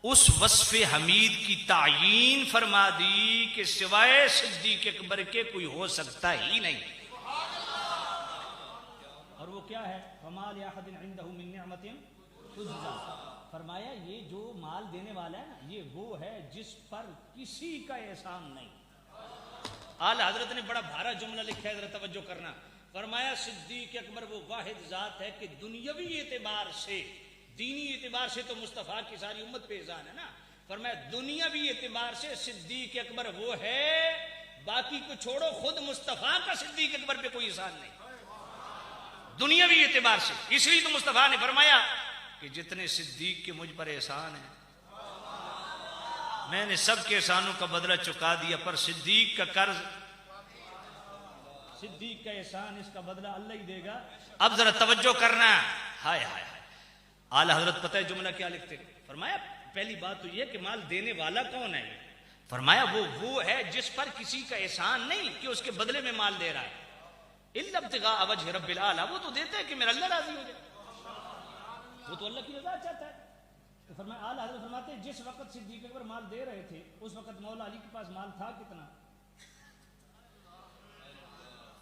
उस वस्फ़े हमीद की तायीन फरमा दी कि सिवाय सिद्दीक़ अकबर के कोई हो सकता ही नहीं। और वो क्या है? वमा लिअहदिन इंदहु मिन निअमतिन तुजज़ा। फरमाया ये जो माल देने वाला है ना, ये वो है जिस पर किसी का एहसान नहीं। आला हजरत ने बड़ा भारा जुमला लिखा है, जरा तवज्जो करना। फरमाया सिद्दीक़ अकबर वो वाहिद जात है कि दुनियावी एतबार से, दीनी एतबार से तो मुस्तफ़ा की सारी उम्मत पे एहसान है ना। फरमाया दुनियावी एतबार से सिद्दीक़ अकबर वो है, बाकी को छोड़ो, खुद मुस्तफ़ा का सिद्दीक़ अकबर पे कोई एहसान नहीं दुनियावी एतबार से। इसलिए तो मुस्तफ़ा ने फरमाया कि जितने सिद्दीक़ के मुझ पर एहसान है मैंने सबके एहसानों का बदला चुका दिया, पर सिद्दीक़ का कर्ज, सिद्दीक़ का एहसान, इसका बदला अल्लाह ही देगा। अब जरा तवज्जो करना। हाय हाय हाय, आला हजरत पता है जुमला क्या लिखते? फरमाया पहली बात तो यह कि माल देने वाला कौन है। फरमाया वो है जिस पर किसी का एहसान नहीं कि उसके बदले में माल दे रहा है। इल्ला इब्तिग़ाअ वजहि रब्बिल आला, वो तो देता है कि मेरा अल्लाह राजी हो जाए, वो तो अल्लाह की रजा चाहता है। तो फरमाया आला हज़रत फरमाते हैं जिस वक्त सिद्दीक़ अकबर माल दे रहे थे उस वक्त मौला अली के पास माल था कितना?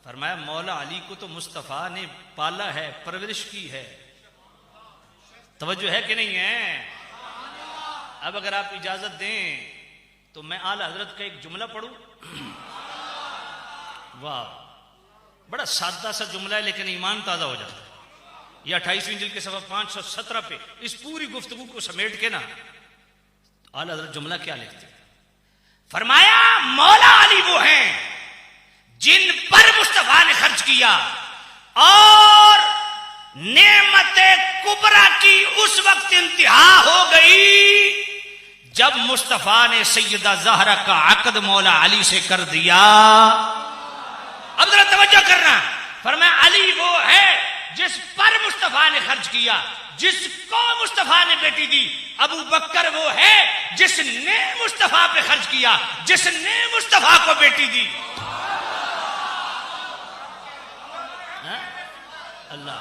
फरमाया मौला अली को तो मुस्तफ़ा ने पाला है, परवरिश की है। तवज्जो है कि नहीं है? अब अगर आप इजाजत दें तो मैं आला हजरत का एक जुमला पढ़ूं। वाह, बड़ा सादा सा जुमला है लेकिन ईमान ताजा हो जाता है। यह 28वीं जिल्द के सफ़ा 517 पे इस पूरी गुफ्तगू को समेट के ना आला हजरत जुमला क्या लिखते हैं, फरमाया मौला अली वो हैं जिन पर मुस्तफा ने खर्च किया और नेमत कुबरा की उस वक्त इंतहा हो गई जब मुस्तफा ने सैयदा ज़हरा का अक़द मौला अली से कर दिया। अब जरा तवज्जो करना, फरमाया अली वो है जिस पर मुस्तफा ने खर्च किया, जिसको मुस्तफा ने बेटी दी। अबू बकर वो है जिसने मुस्तफा पे खर्च किया, जिसने मुस्तफा को बेटी दी। अल्लाह।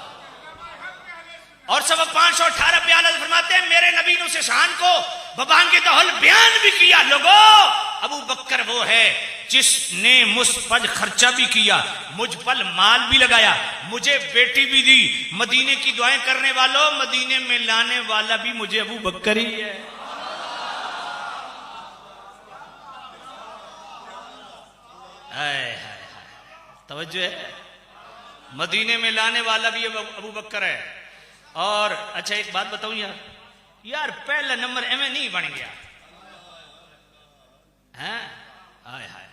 और सब 518 पे आला फरमाते हैं मेरे नबी ने उसे शान को बबांगे दहल बयान भी किया। लोगों, अबू बकर वो है जिसने मुझ पर खर्चा भी किया, मुझ पर माल भी लगाया, मुझे बेटी भी दी। मदीने की दुआएं करने वालों, मदीने में लाने वाला भी मुझे अबू बकर ही है। हाय हाय हाय, तवज्जो है, मदीने में लाने वाला भी अबू बकर है। और अच्छा एक बात बताऊं यार पहला नंबर एवं नहीं बन गया है। हाय हाय,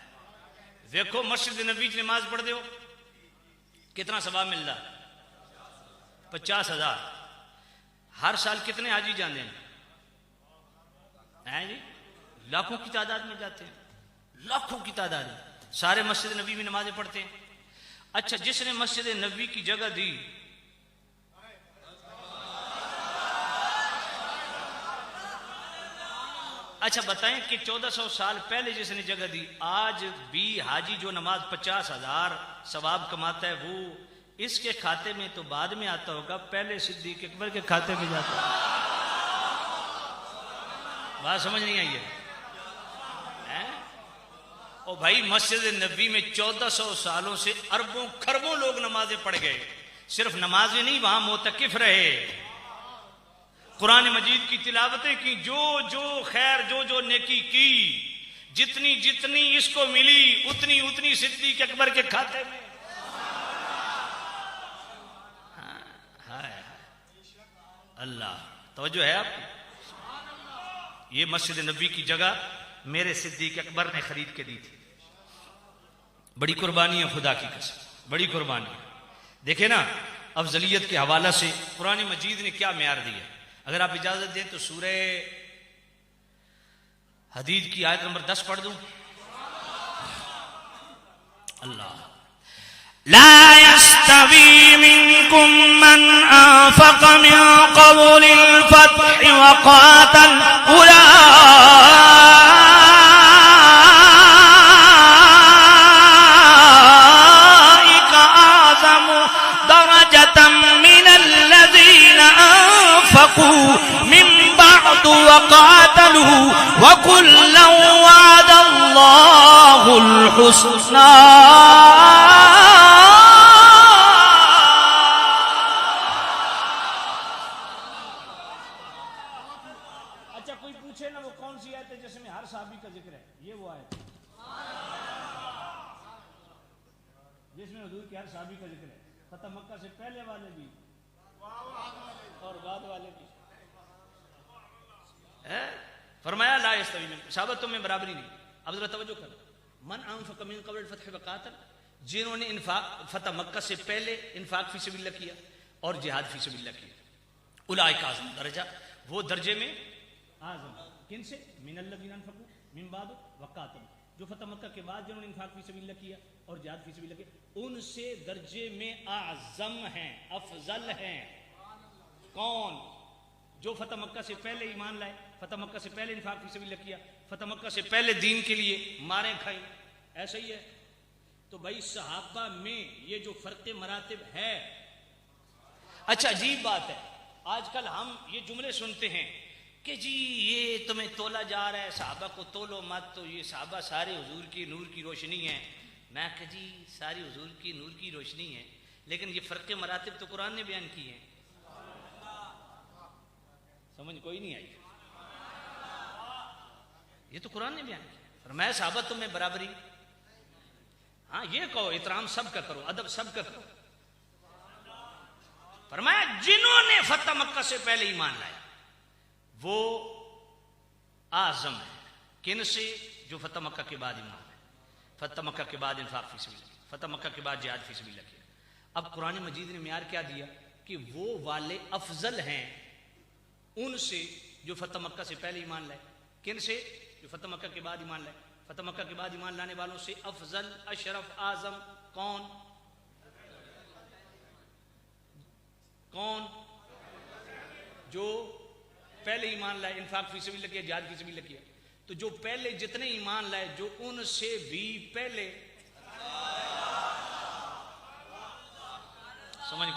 देखो मस्जिद नबी की नमाज पढ़ दो कितना सवाब मिल रहा, 50,000। हर साल कितने हाजी जाते हैं जी? लाखों की तादाद में जाते हैं, लाखों की तादाद में सारे मस्जिद नबी में नमाजें पढ़ते हैं। अच्छा, जिसने मस्जिद नबी की जगह दी, अच्छा बताएं कि 1400 साल पहले जिसने जगह दी, आज भी हाजी जो नमाज 50,000 सवाब कमाता है वो इसके खाते में तो बाद में आता होगा, पहले सिद्दीक अकबर के खाते में जाता है। बात समझ नहीं आई है? ओ भाई, मस्जिद नबी में 1400 सालों से अरबों खरबों लोग नमाजें पढ़ गए। सिर्फ नमाजें नहीं, वहां मोतकिफ रहे, कुरान मजीद की तिलावतें की, जो जो खैर जो जो नेकी की, जितनी जितनी इसको मिली उतनी उतनी सिद्दीक अकबर के खाते में। हाय अल्लाह, तवज्जो है आप? ये मस्जिद नबी की जगह मेरे सिद्दीक अकबर ने खरीद के दी थी। बड़ी कुर्बानी है, खुदा की कसम, बड़ी कुर्बानी। देखे ना, अफजलियत के हवाला से कुरान मजीद ने क्या म्यार दिया। अगर आप इजाजत दें तो सूरह हदीद की आयत नंबर 10 पढ़ दूं। अल्लाह, ला यस्तवी मिनकुम मन अंफक़ मिन क़ब्लिल फ़त्हि व क़ातल उलाइका आज़मु दरजतम मिनल लज़ीना अंफ़क़ू मिन बअद व क़ातलू व कुल्लन वअदल्लाहुल हुस्ना। फरमाया ला यस्तवी मिनकुम, सहाबतों में बराबरी नहीं। अब जरा तवज्जो कर, मन अंफक़ मिन क़ब्लिल फ़त्हि व क़ातल, जिन्होंने फतह मक्का से पहले इन्फाक फी सबिलिल्लाह किया और जिहाद फी सबिलिल्लाह किया, उलाइका आज़म दर्जा, वो दर्जे में आज़म किनसे, मिनल लज़ीना अनफ़क़ू मिन बाद व क़ातलू, जो फतह मक्का के बाद जिन्होंने इन्फाक फी सबिलिल्लाह किया और जिहाद फी सबिलिल्लाह किया, उनसे दर्जे में आज़म हैं, अफजल हैं। कौन? जो फतह मक्का से पहले ईमान लाए, फतह मक्का से पहले इन्फाक फी सबिलिल्लाह किया, फतह मक्का से पहले दीन के लिए मारे खाई। ऐसा ही है। तो भाई सहाबा में ये जो फर्क मरातिब है, अच्छा अजीब बात है, आजकल हम ये जुमले सुनते हैं कि जी ये तुम्हें तोला जा रहा है, सहाबा को तोलो मत, तो ये सहाबा सारे हुजूर की नूर की रोशनी है। मैं कह जी सारी हुजूर की नूर की रोशनी है, लेकिन ये फर्क मरातिब तो कुरान ने बयान की है। समझ कोई नहीं आई? ये तो कुरान ने बयान किया। फरमाया साहबा तुम में बराबरी, हाँ ये कहो इतराम सबका करो, अदब सबका करो। फरमाया जिन्होंने फतह मक्का से पहले ईमान लाया वो आजम है। किन से? जो फतह मक्का के बाद ईमान है, फतह मक्का के बाद इंफाक फी सबील, फतह मक्का के बाद जिहाद फी सबील किया। अब कुरान मजीद ने म्यार क्या दिया कि वो वाले अफजल हैं उनसे जो फतह मक्का से पहले ईमान लाए। किन से? जो फतह मक्का के बाद ईमान लाए। फतह मक्का के बाद ईमान लाने वालों से अफजल अशरफ आजम कौन? कौन? जो पहले ईमान लाए, इंफाक फी सबील किया, जिहाद फी सबील किया। तो जो पहले जितने ईमान लाए जो उनसे भी पहले, समझ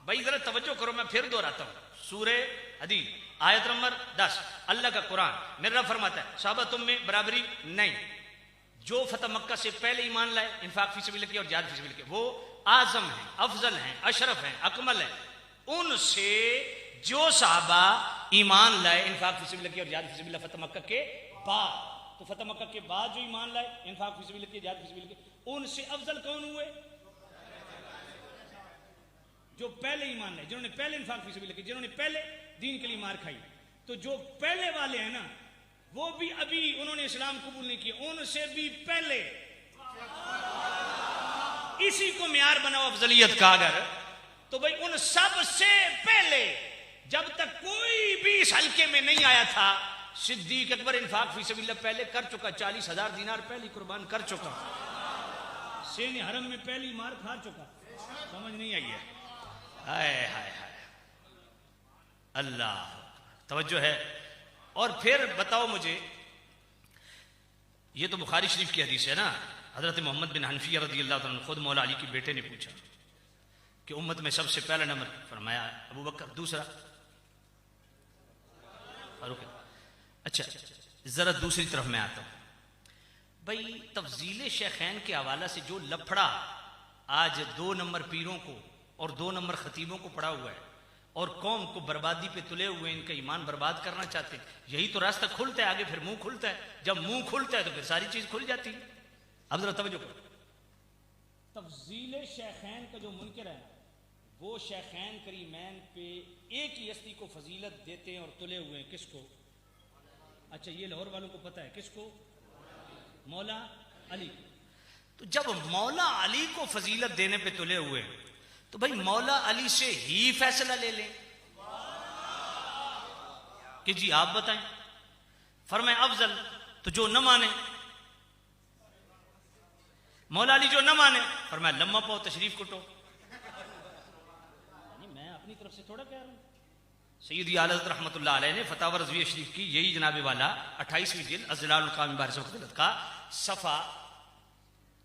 भाई जरा तवज्जो करो, मैं फिर दोहराता हूं। सूरे हदीद आयत नंबर 10, अल्लाह का कुरान मेरा फरमाता है साहबा तुम में बराबरी नहीं। जो फतह मक्का से पहले ईमान लाए, इंफाक फी सबील किया और जिहाद फी सबील किया, वो आजम हैं, अफजल हैं, अशरफ हैं, अकमल हैं उनसे जो साहबा ईमान लाए, इंफाक फी सबील किया और जिहाद फी सबील फतह मक्का के बाद। तो फतह मक्का के बाद जो ईमान लाए, इंफाक फी सबील किया, जिहाद फी सबील किया, उनसे अफजल कौन हुए? जो पहले ईमान लाए, जिन्होंने पहले इंफाक फी सबील किया, जिन्होंने पहले दीन के लिए मार खाई। तो जो पहले वाले हैं ना, वो भी अभी उन्होंने इस्लाम कबूल नहीं किया, उनसे भी पहले। इसी को म्यार बनाओ अफजलियत का। अगर तो भाई उन सब से पहले जब तक कोई भी इस हल्के में नहीं आया था, सिद्दीक अकबर इंफाक फी सबील पहले कर चुका, 40,000 दिनार पहले कुर्बान कर चुका, सेने हरम में पहली मार खा चुका। समझ नहीं आई है? हाय हाय हाय, अल्लाह तवज्जो है। और फिर बताओ मुझे, ये तो बुखारी शरीफ की हदीस है ना, हजरत मोहम्मद बिन हनफिया रज़ी अल्लाह तआला खुद मौला अली के बेटे ने पूछा कि उम्मत में सबसे पहला नंबर, फरमाया अबू बकर, दूसरा फारूक। अच्छा जरा दूसरी तरफ मैं आता हूं भाई, तफजील शेखैन के हवाला से जो लफड़ा आज 2 नंबर पीरों को और 2 नंबर खतीबों को पड़ा हुआ है और कौम को बर्बादी पे तुले हुए, इनका ईमान बर्बाद करना चाहते हैं, यही तो रास्ता खुलता है, आगे फिर मुंह खुलता है। जब मुंह खुलता है तो फिर सारी चीज खुल जाती है। अब जरा तवज्जो करो, तफजील शेखैन का जो मुनकर है वो शेखैन करीमैन पे एक ही हस्ती को फजीलत देते हैं और तुले हुए हैं। किसको? अच्छा ये लाहौर वालों को पता है किसको? मौला अली। तो जब मौला अली को फजीलत देने पे तुले हुए तो भाई मौला अली से ही फैसला ले लें कि जी आप बताएं। फरमाए अफजल, तो जो न माने, मौला अली जो न माने, फरमाए लम्मा पाओ तशरीफ कुटो। मैं अपनी तरफ से थोड़ा कह रहा हूं। सैयदी आला हज़रत रहमतुल्लाह अलैह ने फतावा रज़विया शरीफ की यही जनाबे वाला 28वीं जिल्द अज़लालुल कामिल बारिस वक़्त का सफ़ा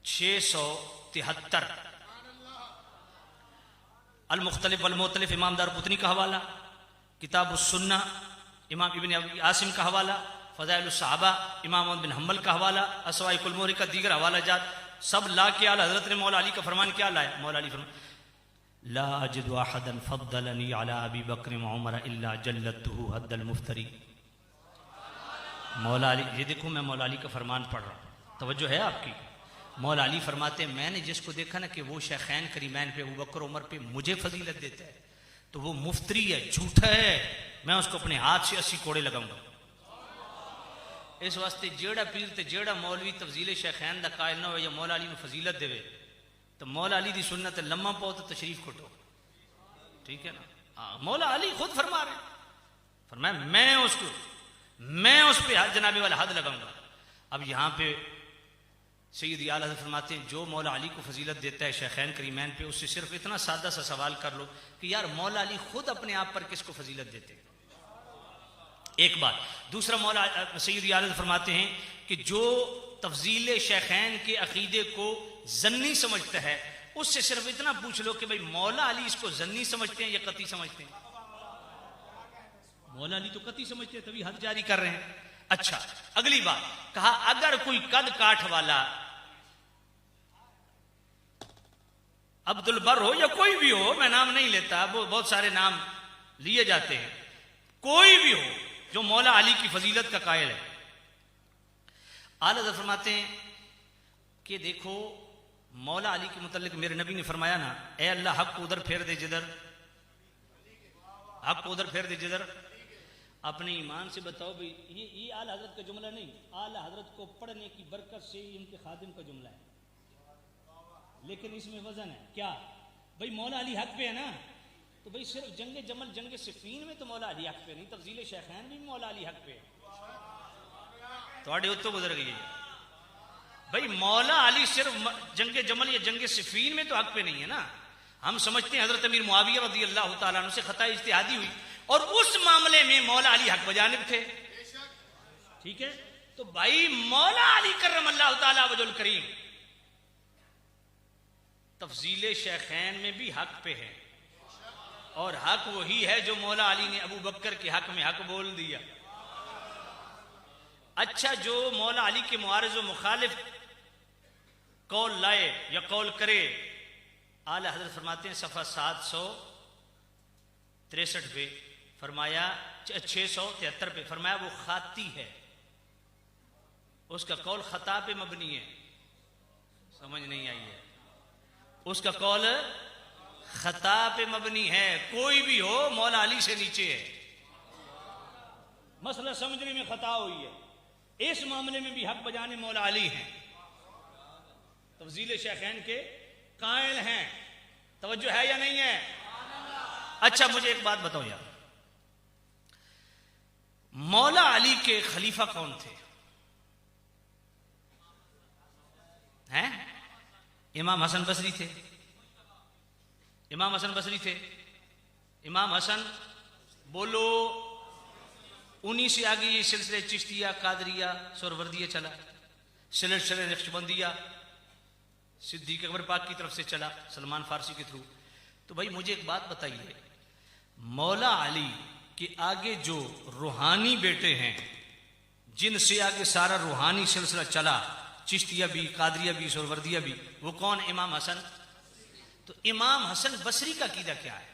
673, अल मुख्तलिफ वल मुख्तलिफ इमाम दारक़ुतनी का हवाला, किताब उस-सुन्ना इमाम इब्न अबी आसिम का हवाला, फ़ज़ाइल उस-सहाबा इमाम अहमद बिन हम्बल का हवाला, अस्वाइकुल मोहरी का दीगर हवाला जात सब ला के आला हज़रत ने मौला अली का फरमान क्या लाया? मौला अली फरमान ला अजिदु अहदन फ़द्दलनी अला अबी बकर व उमर इल्ला जल्लतहु हद्दल मुफ्तरी। मौला अली, ये देखो मैं मौला अली का फरमान पढ़ रहा हूँ, तवज्जो है आपकी। मौला अली फरमाते हैं मैंने जिसको देखा ना कि वो शेखैन करीमैन पे अबू बकर उमर पे मुझे फजीलत देता है तो वो मुफ्तरी है, झूठा है, मैं उसको अपने हाथ से 80 कोड़े लगाऊंगा। इस वास्ते जेड़ा पीर ते जेड़ा मौलवी तफजील शेखैन दा कायल ना हो या मौला अली में फजीलत देवे तो मौला अली दी सुन्नत लम्मा पाओ तो तशरीफ खुटो, ठीक है ना? मौला अली खुद फरमा रहे, फरमाया मैं उस पे जनाबे वाला हद लगाऊंगा। अब यहां पे सैयदी आला हज़रत फरमाते हैं जो मौला अली को फजीलत देता है शेखैन करीमैन पे, उससे सिर्फ इतना सादा सा सवाल कर लो कि यार मौला अली खुद अपने आप पर किसको फजीलत देते हैं? एक बात। दूसरा, मौला सैयदी आला हज़रत फरमाते हैं कि जो तफजील शेखैन के अकीदे को जन्नी समझता है उससे सिर्फ इतना पूछ लो कि भाई मौला अली इसको जन्नी समझते हैं या कती समझते हैं? मौला अली तो कती समझते हैं, तभी हद जारी कर रहे हैं। अच्छा, अगली बात कहा अगर कोई कद काठ वाला अब्दुल बर हो या कोई भी हो, मैं नाम नहीं लेता, वो बहुत सारे नाम लिए जाते हैं, कोई भी हो जो मौला अली की फजीलत का कायल है। आला हज़रत फरमाते हैं कि देखो मौला अली के मुतल्लिक मेरे नबी ने फरमाया ना, ए अल्लाह हक को उधर फेर दे जिधर, हक को उधर फेर दे जिधर। अपने ईमान से बताओ भाई, ये आला हजरत का जुमला नहीं, आला हजरत को पढ़ने की बरकत से इनके खादिम का जुमला है, लेकिन इसमें वजन है क्या भाई, मौला अली हक पे है ना, तो भाई सिर्फ जंगे जमल जंगे सिफीन में तो मौला अली हक पे नहीं, तफजील शेखैन भी मौला अली हक पे है। थोड़े उत्तो गुजर गई है भाई, मौला अली सिर्फ जंगे जमल या जंगे सिफीन में तो हक पे नहीं है ना। हम समझते हैं हजरत अमीर मुआविया रज़ी अल्लाह तआला अन्हु से खता इज्तिहादी हुई और उस मामले में मौला अली हक बजानिब थे, ठीक है। तो भाई मौला अली करमल्लाहु तआला वजहुल करीम तफजील शेखैन में भी हक पे है, और हक वही है जो मौला अली ने अबू बकर के हक में हक बोल दिया। अच्छा, जो मौला अली के मुआरिज व मुखालिफ कौल लाए या कौल करे, आला हजरत फरमाते हैं सफ़ा 763 पे फरमाया, 673 पे फरमाया वो खाती है, उसका कौल खता पे मबनी है। समझ नहीं आई है? उसका कौल खता पे मबनी है। कोई भी हो मौला अली से नीचे है, मसला समझने में खता हुई है, इस मामले में भी हक बजाने मौला अली हैं, तफजील शेखैन के कायल हैं। तवज्जो है या नहीं है? अच्छा मुझे एक बात बताओ यार, मौला अली के खलीफा कौन थे? हैं? इमाम हसन बसरी थे। इमाम हसन बसरी थे। इमाम हसन बोलो, उन्हीं से आगे ये सिलसिले चिश्तिया, कादरिया, सोहरवर्दिया चला, सिलसिले नक्शबंदिया सिद्दीक अकबर पाक की तरफ से चला, सलमान फारसी के थ्रू। तो भाई मुझे एक बात बताइए, मौला अली के आगे जो रूहानी बेटे हैं, जिनसे आगे सारा रूहानी सिलसिला चला, चिश्तिया भी, कादरिया भी, सोहरवर्दिया भी, वो कौन? इमाम हसन। तो इमाम हसन बसरी का कीदा क्या है?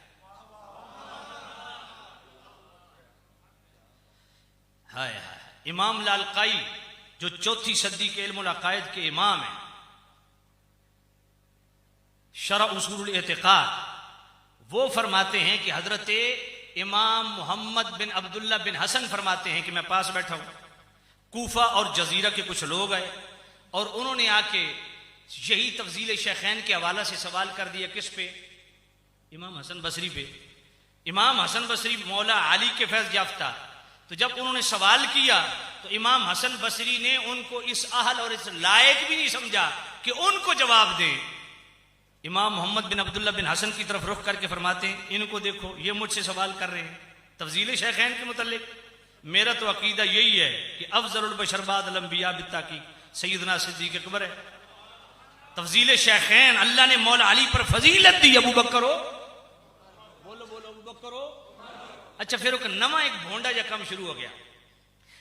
हाय हाय, इमाम लालकाई जो 4वीं सदी के इल्मुल अकायद के इमाम हैं, शरअ उसूल एतिकाद, वो फरमाते हैं कि हजरत इमाम मोहम्मद बिन अब्दुल्ला बिन हसन फरमाते हैं कि मैं पास बैठा हूं, कूफा और जजीरा के कुछ लोग आए और उन्होंने आके यही तफजील शेखैन के हवाला से सवाल कर दिया। किस पे? इमाम हसन बसरी पे। इमाम हसन बसरी मौला अली के फैज़ याफ्ता। तो जब उन्होंने सवाल किया तो इमाम हसन बसरी ने उनको इस अहल और इस लायक भी नहीं समझा कि उनको जवाब दें। इमाम मोहम्मद बिन अब्दुल्ला बिन हसन की तरफ रुख करके फरमाते हैं, इनको देखो ये मुझसे सवाल कर रहे हैं तफजील शेखैन के मुतल्लिक। मेरा तो अकीदा यही है कि अफजलुल बशर बादल अंबिया बित्ताकी सैयदना सिद्दीक अकबर है। तफजील शेखैन अल्लाह ने मौला अली पर फजीलत दी। अबू बकर हो, बोलो बोलो अबू बकर हो। अच्छा, फिर एक नवा एक भोंडा या कम शुरू हो गया।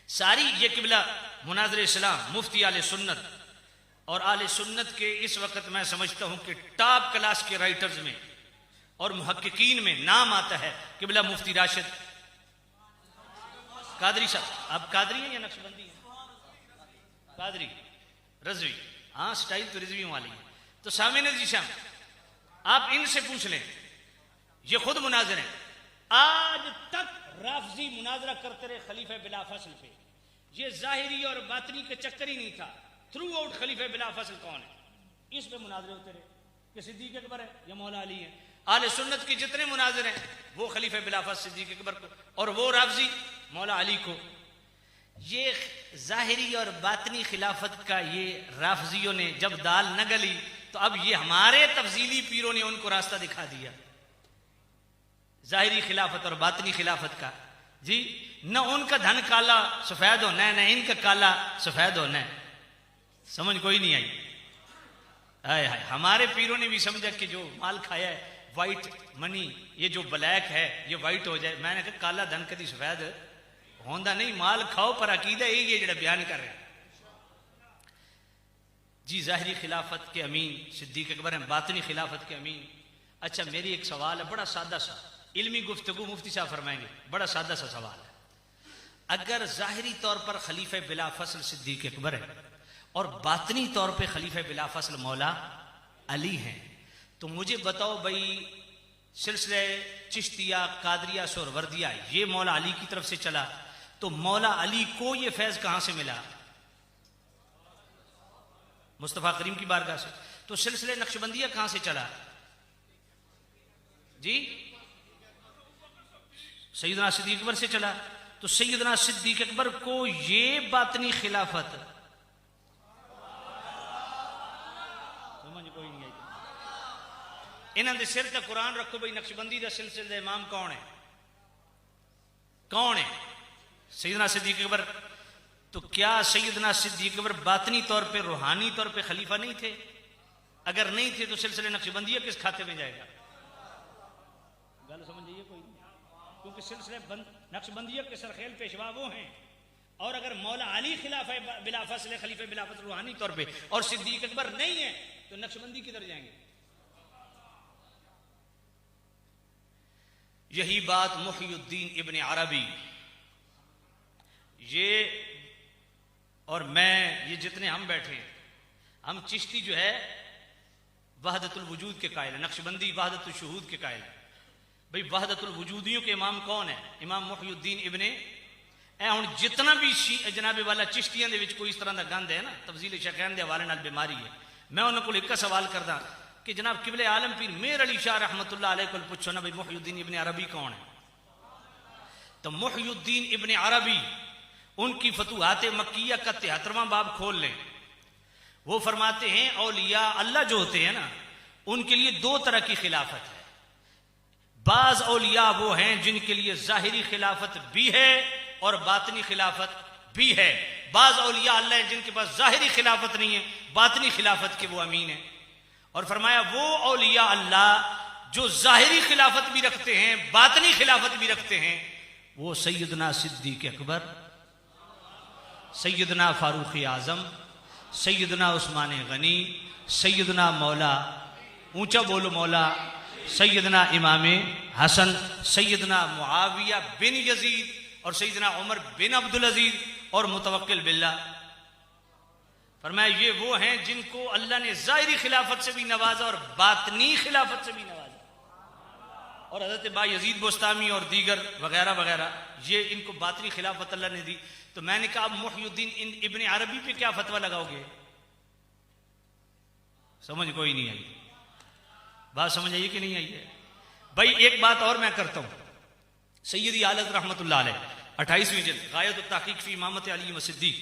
सारी ये किबला मुनाज़िर इस्लाम मुफ्ती आले सुन्नत और आले सुन्नत के इस वक्त मैं समझता हूं कि टॉप क्लास के राइटर्स में और मुहक्किकीन में नाम आता है किबला मुफ्ती राशिद कादरी साहब। आप कादरी हैं या नक्शबंदी हैं? कादरी, रजवी, हाँ स्टाइल तो रिजवी वाली है। तो सामिन जी शाम, आप इनसे पूछ लें, ये खुद मुनाजिर हैं। आज तक राफजी मुनाजरा करते रहे खलीफा बिला फसल पे। ये जाहिरी और बातनी के चक्कर ही नहीं था। थ्रू आउट खलीफा बिला फसल कौन है, इस पे मुनाजरे होते रहे कि सिद्दीक अकबर है या मौला अली है। आले सुन्नत के जितने मुनाजिर हैं वो खलीफा बिला फसल सिद्दीक अकबर को, और वो राफजी मौला अली को। ये जाहिरी और बातनी खिलाफत का ये राफजियों ने जब दाल न गली तो अब ये हमारे तफजीली पीरों ने उनको रास्ता दिखा दिया, जाहिरी खिलाफत और बातनी खिलाफत का। जी, न उनका धन काला सफेद होना है, न इनका काला सफेद होना है। समझ कोई नहीं आई? हाय हाय, हमारे पीरों ने भी समझा कि जो माल खाया है वाइट मनी, ये जो ब्लैक है ये वाइट हो जाए। मैंने कहा काला धन कदी सफेद होंदा नहीं, माल खाओ, पर अकीदा यही है जो बयान कर रहे हैं। जी, जाहिरी खिलाफत के अमीन सिद्दीक अकबर हैं, बातनी खिलाफत के अमीन। अच्छा, मेरी एक सवाल है बड़ा सादा सा, इल्मी गुफ्तगू मुफ्ती साहब फरमाएंगे, बड़ा सादा सा सवाल है। अगर जाहिरी तौर पर खलीफा बिला फसल सिद्दीक अकबर है और बातनी तौर पे खलीफा बिला फसल मौला अली हैं, तो मुझे बताओ भाई सिलसिले चिश्तिया कादरिया सोहरवर्दिया ये मौला अली की तरफ से चला, तो मौला अली को ये फैज कहां से मिला? मुस्तफा करीम की बारगाह से। तो सिलसिले नक्शबंदिया कहां से चला जी? सैयदना सिद्दीक अकबर से चला। तो सैयदना सिद्दीक अकबर को ये बातनी खिलाफत समझ कोई नहीं आई। इन्होंने सिर तक कुरान रखो भाई, नक्शबंदी का सिलसिले इमाम कौन है? कौन है? सैयदना सिद्दीक अकबर। तो क्या सैयदना सिद्दीक अकबर बातनी तौर पे रूहानी तौर पे खलीफा नहीं थे? अगर नहीं थे तो सिलसिले नक्शबंदिया किस खाते में जाएगा? गल समझ जाइए कोई नहीं, क्योंकि सिलसिले नक्शबंदिया के सरखेल पेशवा वो हैं, और अगर मौला अली खिलाफा बिला फसल खलीफा बिला फसल रूहानी तौर पे और सिद्दीक अकबर नहीं है तो नक्शबंदी किधर जाएंगे? यही बात मुहय्युद्दीन इब्न अरबी ये और मैं, ये जितने हम बैठे हैं, हम चिश्ती जो है वहदतुल वजूद के कायल है, नक्शबंदी वहदतुल शुहूद के कायल है। भाई वहदतुल वजूदियों के इमाम कौन है? इमाम मुहय्युद्दीन इब्ने हुण जितना भी जनाबे वाला चिश्तियां दे विच कोई इस तरह का गंद है ना, तफजील शैखैन दे हवाले नाल बीमारी है, मैं उन्हां कोल एक सवाल करदा कि जनाब किबले आलम पीर मेहर अली शाह रहमतुल्लाह अलैह कोल पुछो ना भाई मुहय्युद्दीन इब्ने अरबी कौन है? तो मुहय्युद्दीन इब्ने अरबी उनकी फतूहात मक्किया का 73वां बाब खोल लें, वो फरमाते हैं औलिया अल्लाह जो होते हैं ना, उनके लिए दो तरह की खिलाफत है। बाज औलिया वो हैं जिनके लिए जाहिरी खिलाफत भी है और बातनी खिलाफत भी है। बाज औलिया अल्लाह है जिनके पास जाहिरी खिलाफत नहीं है, बातनी खिलाफत के वो अमीन है। और फरमाया वो औलिया अल्लाह जो जाहिरी खिलाफत भी रखते हैं, बातनी खिलाफत भी रखते हैं, वो सैयदना सिद्दीक अकबर, सैयदना फारूक आजम, सैयदना उस्मान गनी, सैयदना मौला, ऊंचा बोलो मौला, सैयदना इमाम हसन, सैयदना मुआविया बिन यजीद और सैयदना उमर बिन अब्दुल अजीज और मुतवक्किल बिल्लाह। फरमाया ये वो हैं जिनको अल्लाह ने जाहिरी खिलाफत से भी नवाजा और बातनी खिलाफत से भी नवाजा। और हजरत बा यजीद बुस्तामी और दीगर वगैरह वगैरह ये इनको बातनी खिलाफत अल्लाह ने दी। तो मैंने कहा अब मुहय्युद्दीन इब्ने अरबी पे क्या फतवा लगाओगे? समझ कोई नहीं आई। बात समझ आई कि नहीं आई है? भाई एक बात और मैं करता हूं, सैयदी आलत रहमतुल्लाह अलैह 28वीं जिल्द गायत तहकीक फी इमामत अली व सिद्दीक,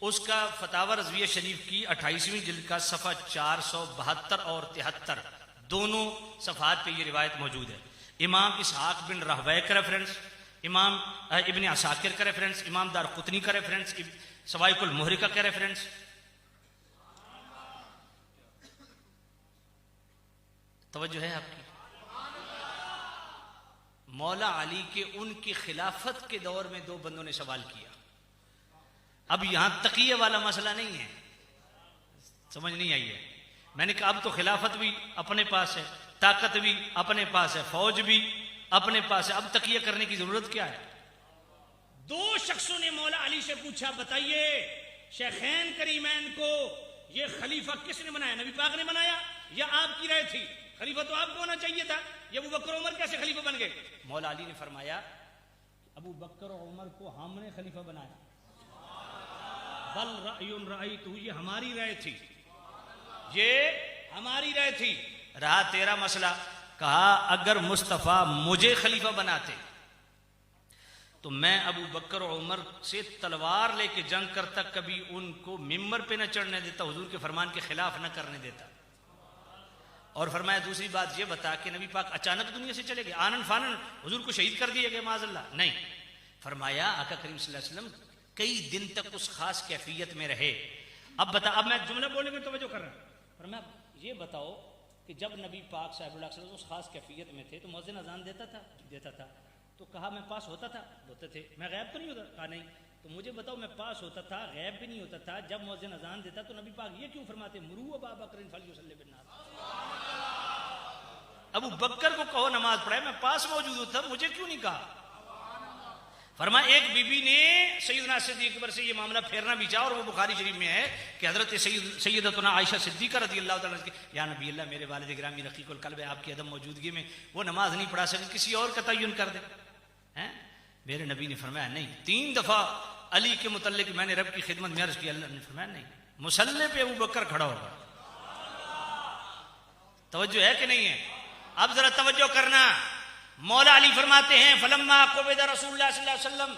उसका फतावा रज़विया शरीफ की 28वीं जिल्द का सफ़ा 472 और 73 दोनों सफ़ात पे ये रिवायत मौजूद है। इमाम इसहाक बिन रहवै का रेफरेंस, इमाम इब्न असाकिर का रेफरेंस, इमाम दारक़ुतनी का रेफरेंस, सवाइकुल मुहरिका का रेफरेंस। तवज्जो है आपकी? मौला अली के उनकी खिलाफत के दौर में दो बंदों ने सवाल किया। अब यहां तकिया वाला मसला नहीं है, समझ नहीं आई है। मैंने कहा अब तो खिलाफत भी अपने पास है, ताकत भी अपने पास है, फौज भी अपने पास है, अब तकिया करने की जरूरत क्या है? दो शख्सों ने मौला अली से पूछा, बताइए शेखैन करीमैन को ये खलीफा किसने बनाया? नबी पाक ने बनाया या आपकी राय थी? खलीफा तो आपको होना चाहिए था, ये अबू बकर उमर कैसे खलीफा बन गए? मौला अली ने फरमाया अबू बकर और उमर को हमने खलीफा बनाया, बल रायुन रायतु, ये हमारी राय थी, ये हमारी राय थी। रहा तेरा मसला, कहा अगर मुस्तफा मुझे खलीफा बनाते तो मैं अबू बकर और उमर से तलवार लेके जंग करता, कभी उनको मिंबर पे न चढ़ने देता, हुजूर के फरमान के खिलाफ न करने देता। और फरमाया दूसरी बात ये बता कि नबी पाक अचानक दुनिया से चले गए, आनन फानन हुजूर को शहीद कर दिया गया माज़अल्लाह? नहीं। फरमाया आका करीम सल्लल्लाहु अलैहि वसल्लम कई दिन तक उस खास कैफियत में रहे। अब बता, अब मैं जुमला बोलने में तवज्जो कर रहा हूं। फरमाया ये बताओ कि जब नबी पाक साहिबुल्लाह सल्लल्लाहु अलैहि वसल्लम उस खास कैफियत में थे तो मुअज्जिन अजान देता था? तो कहा मैं पास होता था? होते थे। मैं गैब तो नहीं होता? कहा नहीं। तो मुझे बताओ मैं पास होता था, गैब भी नहीं होता था, जब मुअज्जिन अजान देता तो नबी पाक ये क्यों फरमाते मुरू अबा बकर फलयुसल्ली बिन्नास? अबू बकर को कहो नमाज पढ़ाए, मैं पास मौजूद था, मुझे क्यों नहीं कहा? फरमाया एक बीबी ने सैयदना सिद्दीक़ अकबर से ये मामला फेरना भी चाहा, और वो बुखारी शरीफ में है कि हजरत सैयदतुना आयशा सिद्दीक़ा रज़ियल्लाहु ताला अन्हा, या नबी अल्लाह, मेरे वालिद गिरामी रक़ीक़ुल क़ल्ब है, आपकी अदम मौजूदगी में वो नमाज नहीं पढ़ा सके, किसी और का तय्युन कर दे हैं? मेरे नबी ने फरमाया नहीं। 3 दफा अली के मुतल्लिक मैंने रब की खिदमत में अर्ज की, अल्लाह ने फरमाया नहीं, मुसल्ले पे अबू बकर खड़ा होगा। तवज्जो है कि नहीं है? अब जरा तवज्जो करना। मौला अली फरमाते हैं फलम्मा क़ुबिदा रसूलुल्लाह सल्लल्लाहु अलैहि वसल्लम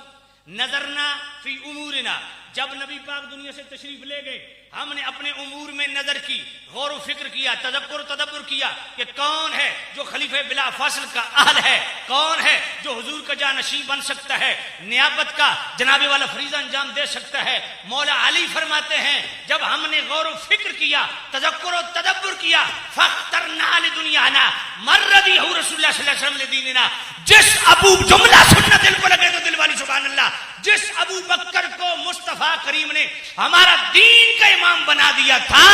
नजरना फी उमूरिना, जब नबी पाक दुनिया से तशरीफ ले गए, हमने अपने उमूर में नजर की, गौर व फिक्र किया, तदब्बर किया कि कौन है जो खलीफे बिला फसल का अहल है, कौन है जो हुजूर का जानशीं बन सकता है, नियाबत का जनाबे वाला फरीजा अंजाम दे सकता है। मौला अली फरमाते हैं जब हमने गौर व फिक्र किया, तदब्बर किया, फख्तरना लिदुनियाना मर्रदी हु रसूलुल्लाह सल्लल्लाहु अलैहि वसल्लम लिदीनिना, जिस अबू जुमला सुन्नत दिल को लगे तो दिल वाली सुभान अल्लाह, जिस अबू बकर को मुस्तफा करीम ने हमारा दीन का इमाम बना दिया था,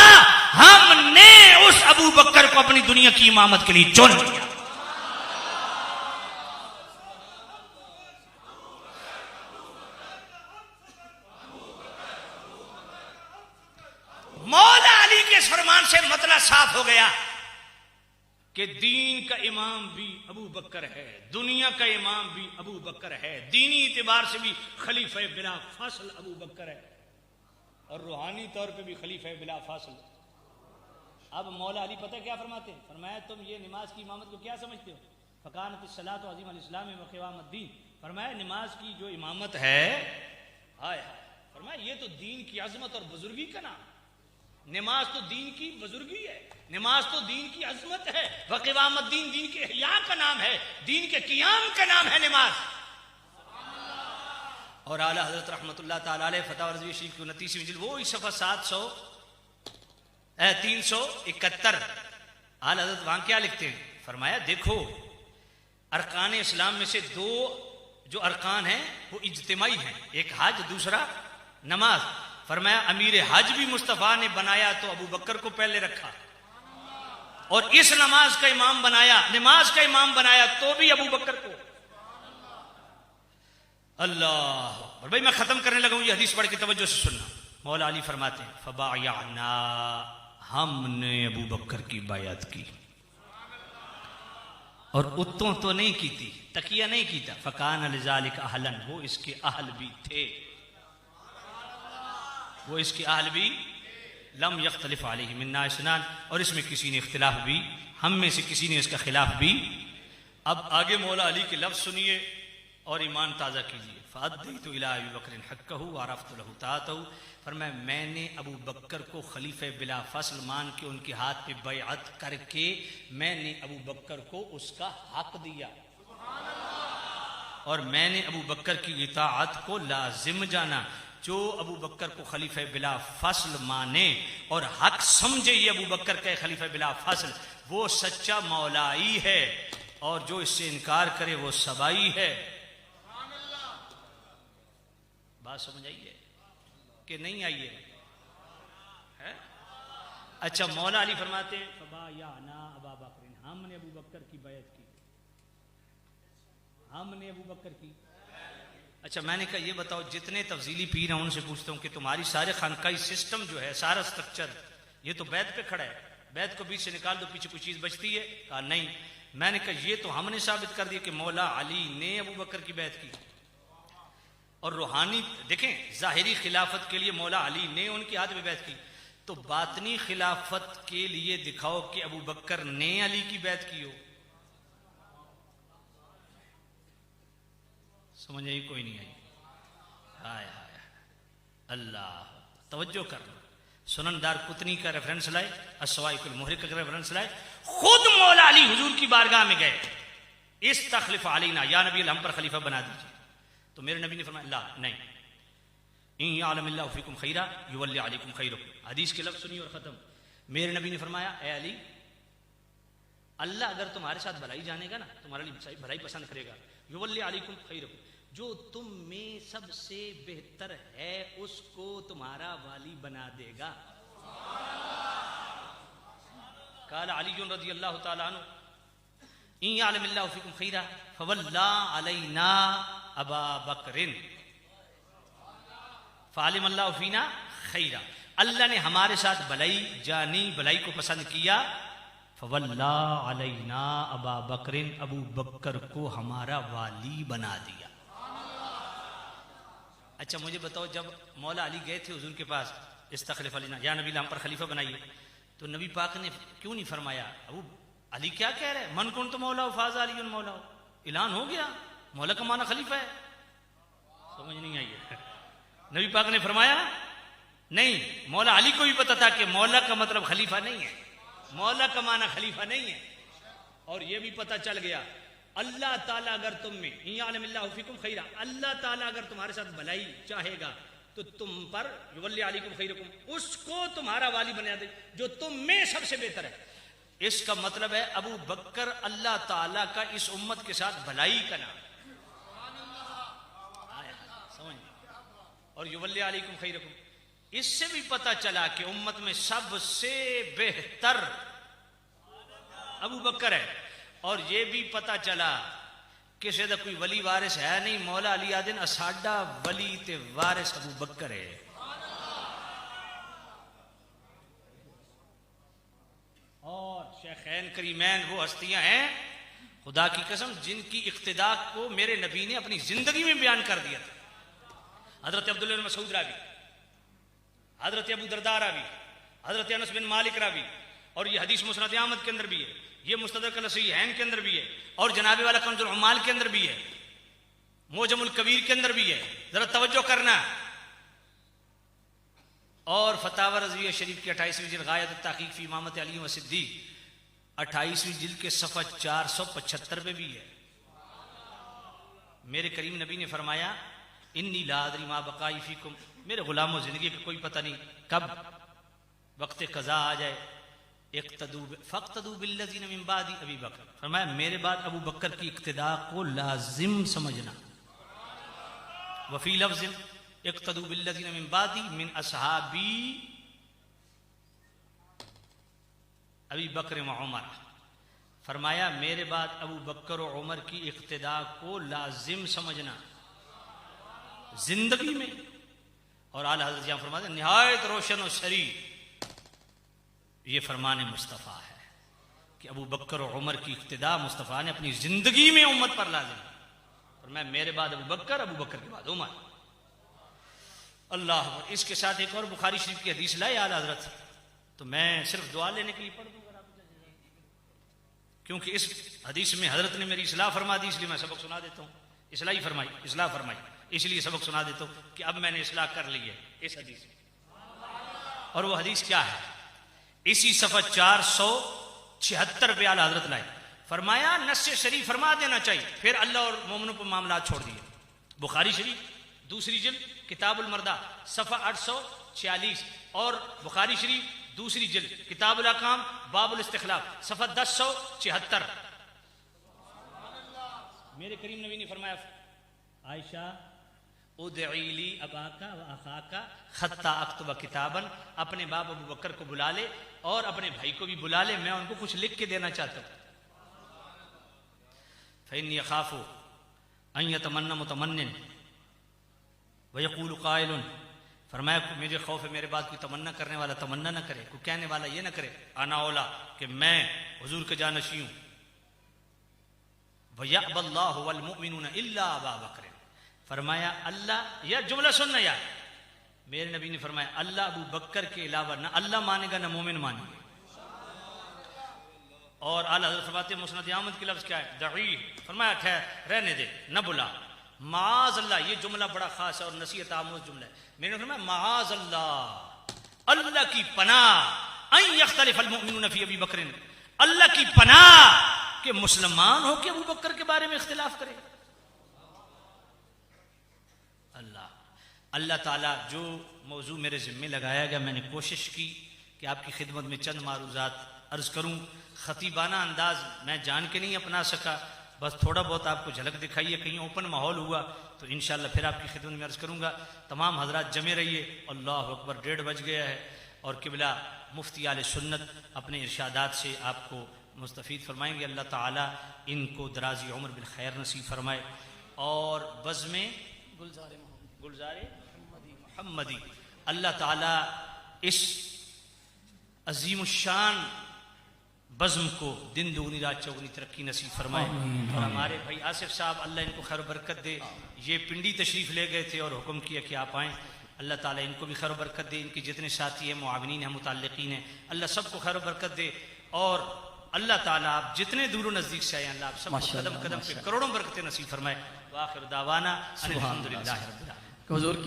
हमने उस अबू बकर को अपनी दुनिया की इमामत के लिए चुन लिया। मौला अली के फरमान से मतलब साफ हो गया कि दीन का इमाम भी अबू बकर है, दुनिया का इमाम भी अबू बकर है, दीनी इतिबार से भी खलीफा बिला फासल अबू बकर है, और रूहानी तौर पे भी खलीफा बिला फासल। अब मौला अली पता क्या फरमाते हैं? फरमाया तुम ये नमाज की इमामत को क्या समझते हो? फ़कानत सलात अज़ीम अल इस्लाम व क़ियामत दीन। फरमाया नमाज की जो इमामत है, हाय हाय, फरमाया ये तो दीन की अजमत और बुजुर्गी का नाम। नमाज तो दीन की बुजुर्गी है, नमाज तो दीन की अजमत है, वक़ियामत दीन दीन के इहया का नाम है, दीन के क़ियाम का नाम है नमाज। और आला हज़रत रहमतुल्लाह ताला अलैह फतवा रज़वी शरीफ की 29वीं जिल्द, वो इस सफ़ा 371, आला हज़रत वहां क्या लिखते हैं? फरमाया देखो अरकान इस्लाम में से 2 जो अरकान हैं वो इज्तिमाई हैं, एक हज, दूसरा नमाज। फरमाया अमीर हज भी मुस्तफा ने बनाया तो अबू बकर को पहले रखा, और इस नमाज का इमाम बनाया, नमाज का इमाम बनाया तो भी अबू बकर को। अल्लाह, और भाई मैं खत्म करने लगा हूं, ये हदीस पढ़ के तवज्जो से सुनना। मौला अली फरमाते हैं फबायना, हमने अबू बकर की बायत की, और उत्तों तो नहीं की थी, तकिया नहीं की था। फकान लिज़ालिक अहलन, वो इसके अहल भी थे, वो इसके अहल भी। लम यख्तलिफ अलैहि मिन्ना इस्नान, और इसमें किसी ने इख्तिलाफ भी, हम में से किसी ने इसका खिलाफ भी। अब आगे मौला अली के लफ्ज सुनिए और ईमान ताज़ा कीजिए। फ़अद्दैतु इला अबी बकर हक़्क़हु व अरफ़्तु लहु ताअतहु, फरमाया मैंने अबू बकर को खलीफे बिला फसल मान के उनके हाथ पे बैअत करके मैंने अबू बकर को उसका हक दिया, और मैंने अबू बकर की इताअत को लाजिम जाना। जो अबू बकर को खलीफा बिला फसल माने और हक समझे ये अबू बकर के खलीफा बिला फसल, वो सच्चा मौलाई है, और जो इससे इनकार करे वो सबाई है। बात समझ आई है कि नहीं आई है? अच्छा, मौला अली फरमाते हैं फबायना अबा बकर, हमने अबू बकर की बैत की, हमने अबू बकर की। अच्छा, मैंने कहा ये बताओ, जितने तफजीली पीर हैं उनसे पूछता हूं कि तुम्हारी सारे खानकाई सिस्टम जो है, सारा स्ट्रक्चर, ये तो बैत पे खड़ा है, बैत को बीच से निकाल दो, पीछे कोई चीज बचती है? कहा नहीं। मैंने कहा ये तो हमने साबित कर दिया कि मौला अली ने अबू बकर की बैत की, और रूहानी देखें, जाहिरी खिलाफत के लिए मौला अली ने उनके हाथ में बैत की, तो बातनी खिलाफत के लिए दिखाओ कि अबू बकर ने अली की बैत की हो। समझ आई? कोई नहीं आई? हाय हाय अल्लाह, तवज्जो करना। सुननदार कुतनी का रेफरेंस लाए, अस्वाइकुल मुहरिक का रेफरेंस लाए, खुद मौला अली हुजूर की बारगाह में गए, इस तखलिफ अलीना, या नबी हम पर खलीफा बना दीजिए। तो मेरे नबी ने फरमाया ला नहीं, इन यालमिल्लाहु फीकुम खैरा युवल्ली अलैकुम खैरकुम। हदीस के लफ्ज़ सुनिए और खत्म। मेरे नबी ने फरमाया ए अली, अल्लाह अगर तुम्हारे साथ भलाई जानेगा ना, तुम्हारे लिए भलाई पसंद करेगा, युवल्ली अलैकुम खैरकुम, जो तुम में सबसे बेहतर है उसको तुम्हारा वाली बना देगा। काला अली रज़ियल्लाहु ताला अन्हु, इन यालमिल्लाहु फीकुम खैरा फवल्ला अलैना अबा बकरिन फालिमल्लाहु फीना खैरा। अल्लाह ने हमारे साथ भलाई जानी, भलाई को पसंद किया। फवल्ला अलैना अबा बकरिन, अबू बकर को हमारा वाली बना दिया। अच्छा मुझे बताओ, जब मौला अली गए थे हुजूर के पास, इस्तखलिफ अलीना, या नबी हम पर खलीफा बनाइए, तो नबी पाक ने क्यों नहीं फरमाया अबू अली क्या कह रहे हैं, मन कुन तो मौला फाज अली मौला, ऐलान हो गया, मौला का माना खलीफा है। समझ नहीं आई है। नबी पाक ने फरमाया नहीं, मौला अली को भी पता था कि मौला का मतलब खलीफा नहीं है, मौला का माना खलीफा नहीं है। और यह भी पता चल गया अल्लाह ताला अगर तुम में इयालमिल्लाहु फीकुम खैरा, अल्लाह ताला अगर तुम्हारे साथ भलाई चाहेगा तो तुम पर युवल्ली अलैकुम खैरकुम, उसको तुम्हारा वाली बना दे जो तुम में सबसे बेहतर है। इसका मतलब है अबू बकर अल्लाह ताला का इस उम्मत के साथ भलाई का नाम। समझ। और युवल्ली अलैकुम खैरकुम, इससे भी पता चला कि उम्मत में सबसे बेहतर अबू बकर है। और यह भी पता चला कि शायद कोई वली वारिस है नहीं, मौला अली आदिन असाडा वली ते वारिस अबू बकर है। और शेखैन करीमैन वो हस्तियां हैं खुदा की कसम जिनकी इक्तिदा को मेरे नबी ने अपनी जिंदगी में बयान कर दिया था। हजरत अब्दुल्लाह बिन मसूद रावी, हजरत अबू दरदा रावी, हजरत अनस बिन मालिक रावी, और ये हदीस मुस्नद अहमद के अंदर भी है, ये मुस्तदरक अल-सहीहैन के अंदर भी है, और जनाबे वाला कंजुल उम्माल के अंदर भी है, मोजमुल कबीर के अंदर भी है। जरा तवज्जो करना। और फतावा रज़विया शरीफ की 28वीं जिल्द गायत तहकीक फी इमामत अली व सिद्दीक 28वीं जिल्द के सफ़ा 475 पे भी है। मेरे करीम नबी ने फरमाया इन्नी ला अदरी मा बकाई फीकुम, मेरे गुलामों जिंदगी का कोई पता नहीं कब वक्त कज़ा आ जाए। फ़क़्तदू बिल्लज़ीना मिन बादी अबी बकर, फरमाया मेरे बाद अबू बकर की इक्तिदा को लाजिम समझना। वफ़ी लफ्ज़िन इक़्तदू बिल्लज़ीना मिन बादी मिन असहाबी अबी बकर व उमर, फरमाया मेरे बाद अबू बकर और उमर की इक्तिदा को लाजिम समझना जिंदगी में। और आला हज़रत यहाँ फरमाते निहायत रोशन और शरी, ये फरमान मुस्तफ़ा है कि अबू बकर और उमर की इक्तिदा मुस्तफ़ा ने अपनी जिंदगी में उम्मत पर लाजिम। और मैं मेरे बाद अबू बकर के बाद उमर। अल्लाह। इसके साथ एक और बुखारी शरीफ की हदीस लाए आला हज़रत, तो मैं सिर्फ दुआ लेने के लिए पढ़ दूंगा, क्योंकि इस हदीस में हजरत ने मेरी इस्लाह फरमा दी, इसलिए मैं सबक सुना देता हूँ। इस्लाह फरमाई इसलिए सबक सुना देता हूँ कि अब मैंने इस्लाह कर ली है इस हदीस में। और वो हदीस क्या है? इसी सफ़ा 476 पे आला हजरत लाए, फरमाया नस्से शरीफ फरमा देना चाहिए, फिर अल्लाह और मोमिनों पर मामला छोड़ दिए। बुखारी शरीफ दूसरी जिल्द किताबुल मर्दा सफ़ा 846, और बुखारी शरीफ दूसरी जिल्द किताबुल अहकाम बाबुल इस्तिखलाफ सफ़ा 1076। मेरे करीम नबी ने फरमाया आयशा उदईली अबाका व अखाका खत्ता अक्तुब किताबन, अपने बाप अबू बकर को बुला ले और अपने भाई को भी बुला ले, मैं उनको कुछ लिख के देना चाहता हूँ। फ़इन्नी अखाफु अन यतमन्ना मुतमन्निन व यक़ूलु क़ाइलुन, फरमाया मुझे खौफ है मेरे बाद कोई तमन्ना करने वाला तमन्ना न करे, कोई कहने वाला ये न करे आना औला कि मैं हुजूर के जानशी हूँ। व यअबल्लाहु वल मुमिनूना इल्ला अबा बकर, फरमाया अल्लाह, यह जुमला सुनना यार, मेरे नबी ने फरमाया अल्लाह अबू बकर के अलावा न अल्लाह मानेगा न मोमिन मानेंगे। और आला हज़रत फरमाते मुस्नद अहमद के लफ्ज़ क्या है? दई, फरमाया खैर रहने दे न बुला, माज़ अल्लाह, ये जुमला बड़ा खास है और नसीहत आमोज जुमला है। मैंने फरमाया माज़ अल्लाह, अल्लाह की पनाह अन यख्तलिफ अल मुमिनून फी अबी बकर, अल्लाह की पनाह के मुसलमान हो के अबू बकर के बारे में इख्तिलाफ करे। अल्लाह ताला जो मौजू मेरे ज़िम्मे लगाया गया, मैंने कोशिश की कि आपकी खिदमत में चंद मारूज़ात अर्ज़ करूँ। ख़तीबाना अंदाज मैं जान के नहीं अपना सका, बस थोड़ा बहुत आपको झलक दिखाई है, कहीं ओपन माहौल हुआ तो इंशाअल्लाह फिर आपकी खिदमत में अर्ज़ करूँगा। तमाम हजरात जमे रहिए। अल्लाह अकबर, 1:30 बज गया है और किबला मुफ्ती आले सुन्नत अपने इरशादात से आपको मुस्तफ़ीद फरमाएंगे अल्लाह ताला इनको दराजी उम्र बिल खैर नसीब फरमाए। और बज़्म गुलज़ारे मोहम्मदी अल्लाह ताला इस अज़ीमुश्शान बज़्म को दिन दुगनी रात चौगनी तरक्की नसीब फरमाए। और हमारे भाई आसिफ साहब अल्लाह इनको खैर बरकत दे, ये पिंडी तशरीफ़ ले गए थे और हुक्म किया कि आप आएँ, अल्लाह ताला इनको भी खैर बरकत दे, इनके जितने साथी हैं मुआविनीन हैं मुताल्लिकीन हैं अल्लाह सबको खैर बरकत दे। और अल्लाह ताला आप जितने दूर नज़दीक से आए अल्लाह आप सबको कदम कदम पे करोड़ों बरकतें नसीब फरमाए। व आखिर दावाना अनिल हम्दुलिल्लाहि रब्बिल आलमीन।